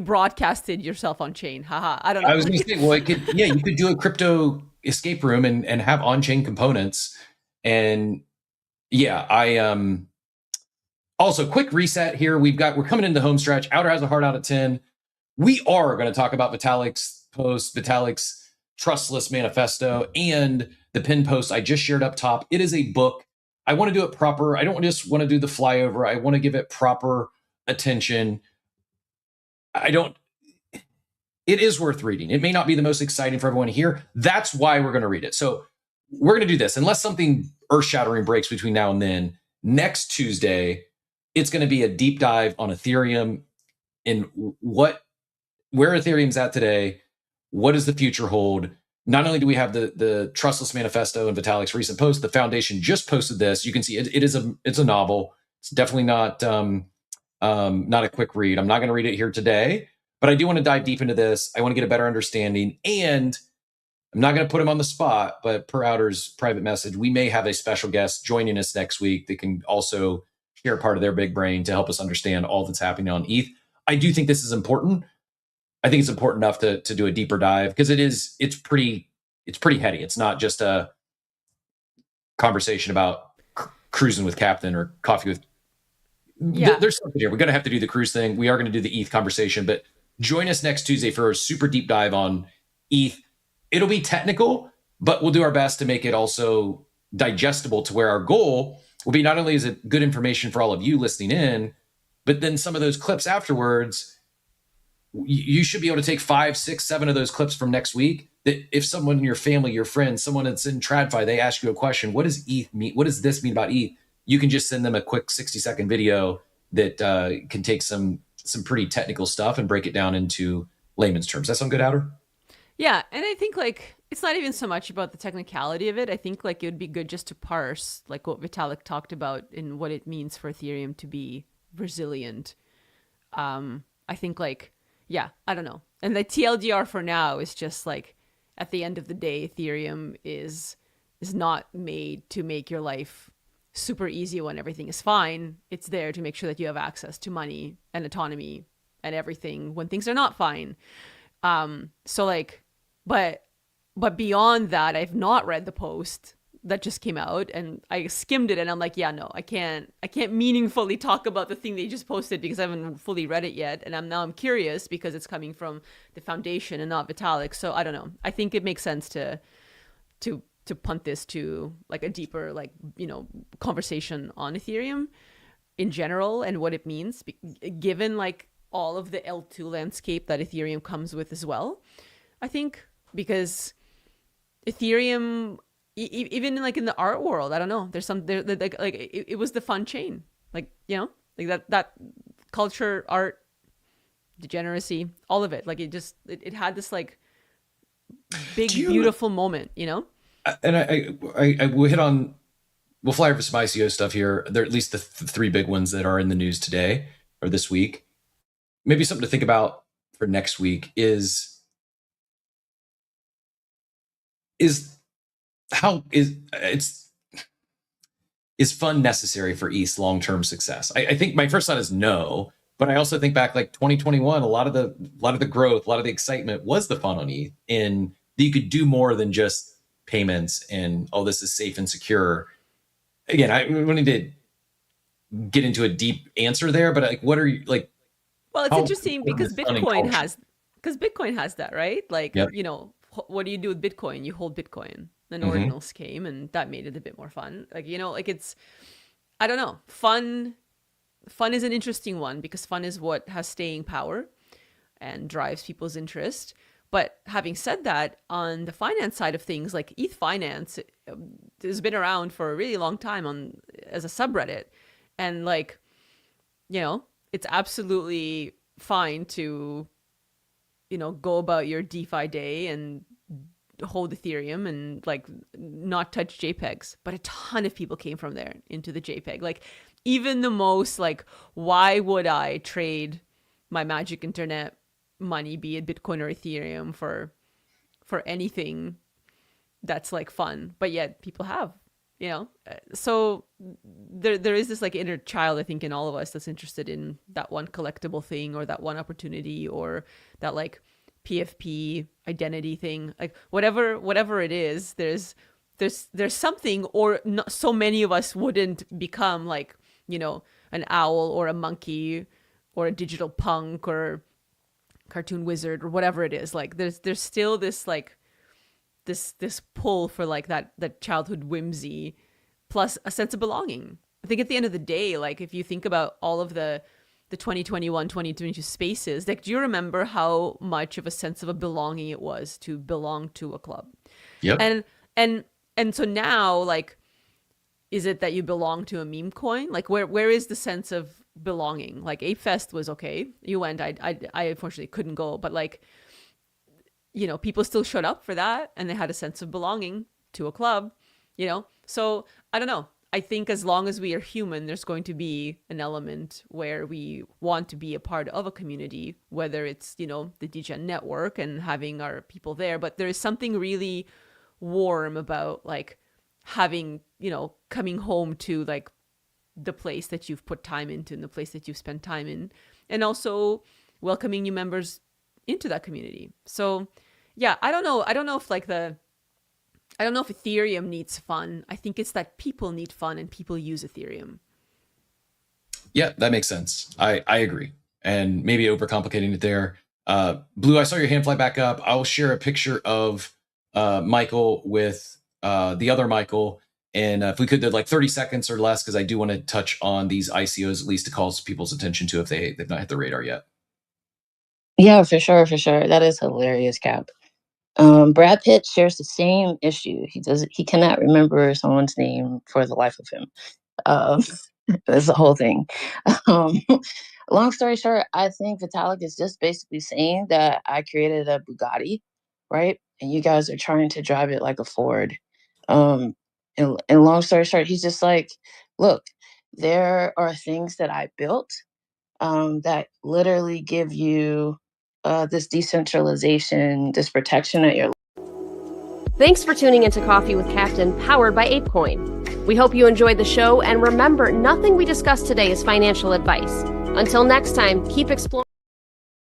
broadcasted yourself on chain. Haha. I don't know. I was going to say, well, you could do a crypto escape room and have on-chain components. And yeah, also quick reset here. We're coming into the home stretch. Outer has a heart out at 10. We are going to talk about Vitalik's post, Vitalik's Trustless Manifesto, and the pin post I just shared up top. It is a book. I want to do it proper. I don't just want to do the flyover. I want to give it proper attention. It is worth reading. It may not be the most exciting for everyone here. That's why we're going to read it. So we're going to do this. Unless something earth-shattering breaks between now and then, next Tuesday, it's going to be a deep dive on Ethereum and where Ethereum's at today. What does the future hold? Not only do we have the Trustless Manifesto and Vitalik's recent post, the foundation just posted this. You can see it's a novel. It's definitely not a quick read. I'm not going to read it here today, but I do want to dive deep into this. I want to get a better understanding, and I'm not going to put him on the spot, but per Outer's private message, we may have a special guest joining us next week that can also share part of their big brain to help us understand all that's happening on ETH. I do think this is important. I think it's important enough to do a deeper dive because it's pretty heady. It's not just a conversation about cruising with Captain or coffee with. Yeah. There's something here. We're going to have to do the cruise thing. We are going to do the ETH conversation, but join us next Tuesday for a super deep dive on ETH. It'll be technical, but we'll do our best to make it also digestible to where our goal will be not only is it good information for all of you listening in, but then some of those clips afterwards, you should be able to take 5, 6, 7 of those clips from next week. That if someone in your family, your friends, someone that's in TradFi, they ask you a question, what does ETH mean? What does this mean about ETH? You can just send them a quick 60-second video that can take some pretty technical stuff and break it down into layman's terms. That sound good, Outer? Yeah, and I think like it's not even so much about the technicality of it. I think like it would be good just to parse like what Vitalik talked about and what it means for Ethereum to be resilient. I think like, yeah, I don't know. And the TLDR for now is just like, at the end of the day, Ethereum is not made to make your life super easy when everything is fine. It's there to make sure that you have access to money and autonomy and everything when things are not fine. So like, but beyond that, I've not read the post that just came out, and I skimmed it, and I'm like, yeah, no, I can't meaningfully talk about the thing they just posted because I haven't fully read it yet, and I'm curious because it's coming from the foundation and not Vitalik. So I don't know. I think it makes sense to punt this to like a deeper, like, you know, conversation on Ethereum in general and what it means, given like all of the L2 landscape that Ethereum comes with as well. I think because Ethereum, even like in the art world, I don't know, there's some there like it was the fun chain, like, you know, like that culture, art, degeneracy, all of it, like it had this like big beautiful moment, you know. And I will hit on, we'll fly over some ICO stuff here. There are at least the three big ones that are in the news today or this week. Maybe something to think about for next week is how is fun necessary for ETH's long-term success? I think my first thought is no, but I also think back like 2021, a lot of the growth, a lot of the excitement was the fun on ETH, and that you could do more than just payments and, oh, this is safe and secure. Again, I wanted to get into a deep answer there, but like, what are you like? Well, it's interesting because Bitcoin has that, right? Like, you know, what do you do with Bitcoin? You hold Bitcoin. Then ordinals came, and that made it a bit more fun. Like, you know, like it's, I don't know, fun is an interesting one because fun is what has staying power and drives people's interest. But having said that, on the finance side of things, like ETH Finance has been around for a really long time as a subreddit. And like, you know, it's absolutely fine to, you know, go about your DeFi day and hold Ethereum and like not touch JPEGs. But a ton of people came from there into the JPEG. Like even the most like, why would I trade my magic internet money, be it Bitcoin or Ethereum, for anything that's like fun, but yet people have, you know. So there is this like inner child, I think, in all of us that's interested in that one collectible thing or that one opportunity or that like PFP identity thing, like whatever it is, there's something, or not, so many of us wouldn't become like, you know, an owl or a monkey or a digital punk or cartoon wizard or whatever it is. Like there's still this like this pull for like that childhood whimsy plus a sense of belonging. I think at the end of the day, like if you think about all of the 2021 2022 spaces, like do you remember how much of a sense of a belonging it was to belong to a club? Yep. And so now, like, is it that you belong to a meme coin? Like where is the sense of belonging? Like Ape Fest was okay, you went. I unfortunately couldn't go, but like, you know, people still showed up for that and they had a sense of belonging to a club, you know. So I don't know, I think as long as we are human, there's going to be an element where we want to be a part of a community, whether it's, you know, the DGen network and having our people there, but there is something really warm about like having, you know, coming home to like the place that you've put time into and the place that you've spent time in, and also welcoming new members into that community. So yeah, I don't know if Ethereum needs fun. I think it's that people need fun and people use Ethereum. Yeah, that makes sense. I agree. And maybe overcomplicating it there. Blue, I saw your hand fly back up. I'll share a picture of Michael with the other Michael. And if we could do like 30 seconds or less, because I do want to touch on these ICOs, at least to call people's attention to if they've not hit the radar yet. Yeah, for sure. That is hilarious, Cap. Brad Pitt shares the same issue. He cannot remember someone's name for the life of him. That's the whole thing. Long story short, I think Vitalik is just basically saying that I created a Bugatti, right? And you guys are trying to drive it like a Ford. And long story short, he's just like, look, there are things that I built that literally give you this decentralization, this protection at your. Thanks for tuning into Coffee with Captain, powered by ApeCoin. We hope you enjoyed the show, and remember, nothing we discussed today is financial advice. Until next time, keep exploring.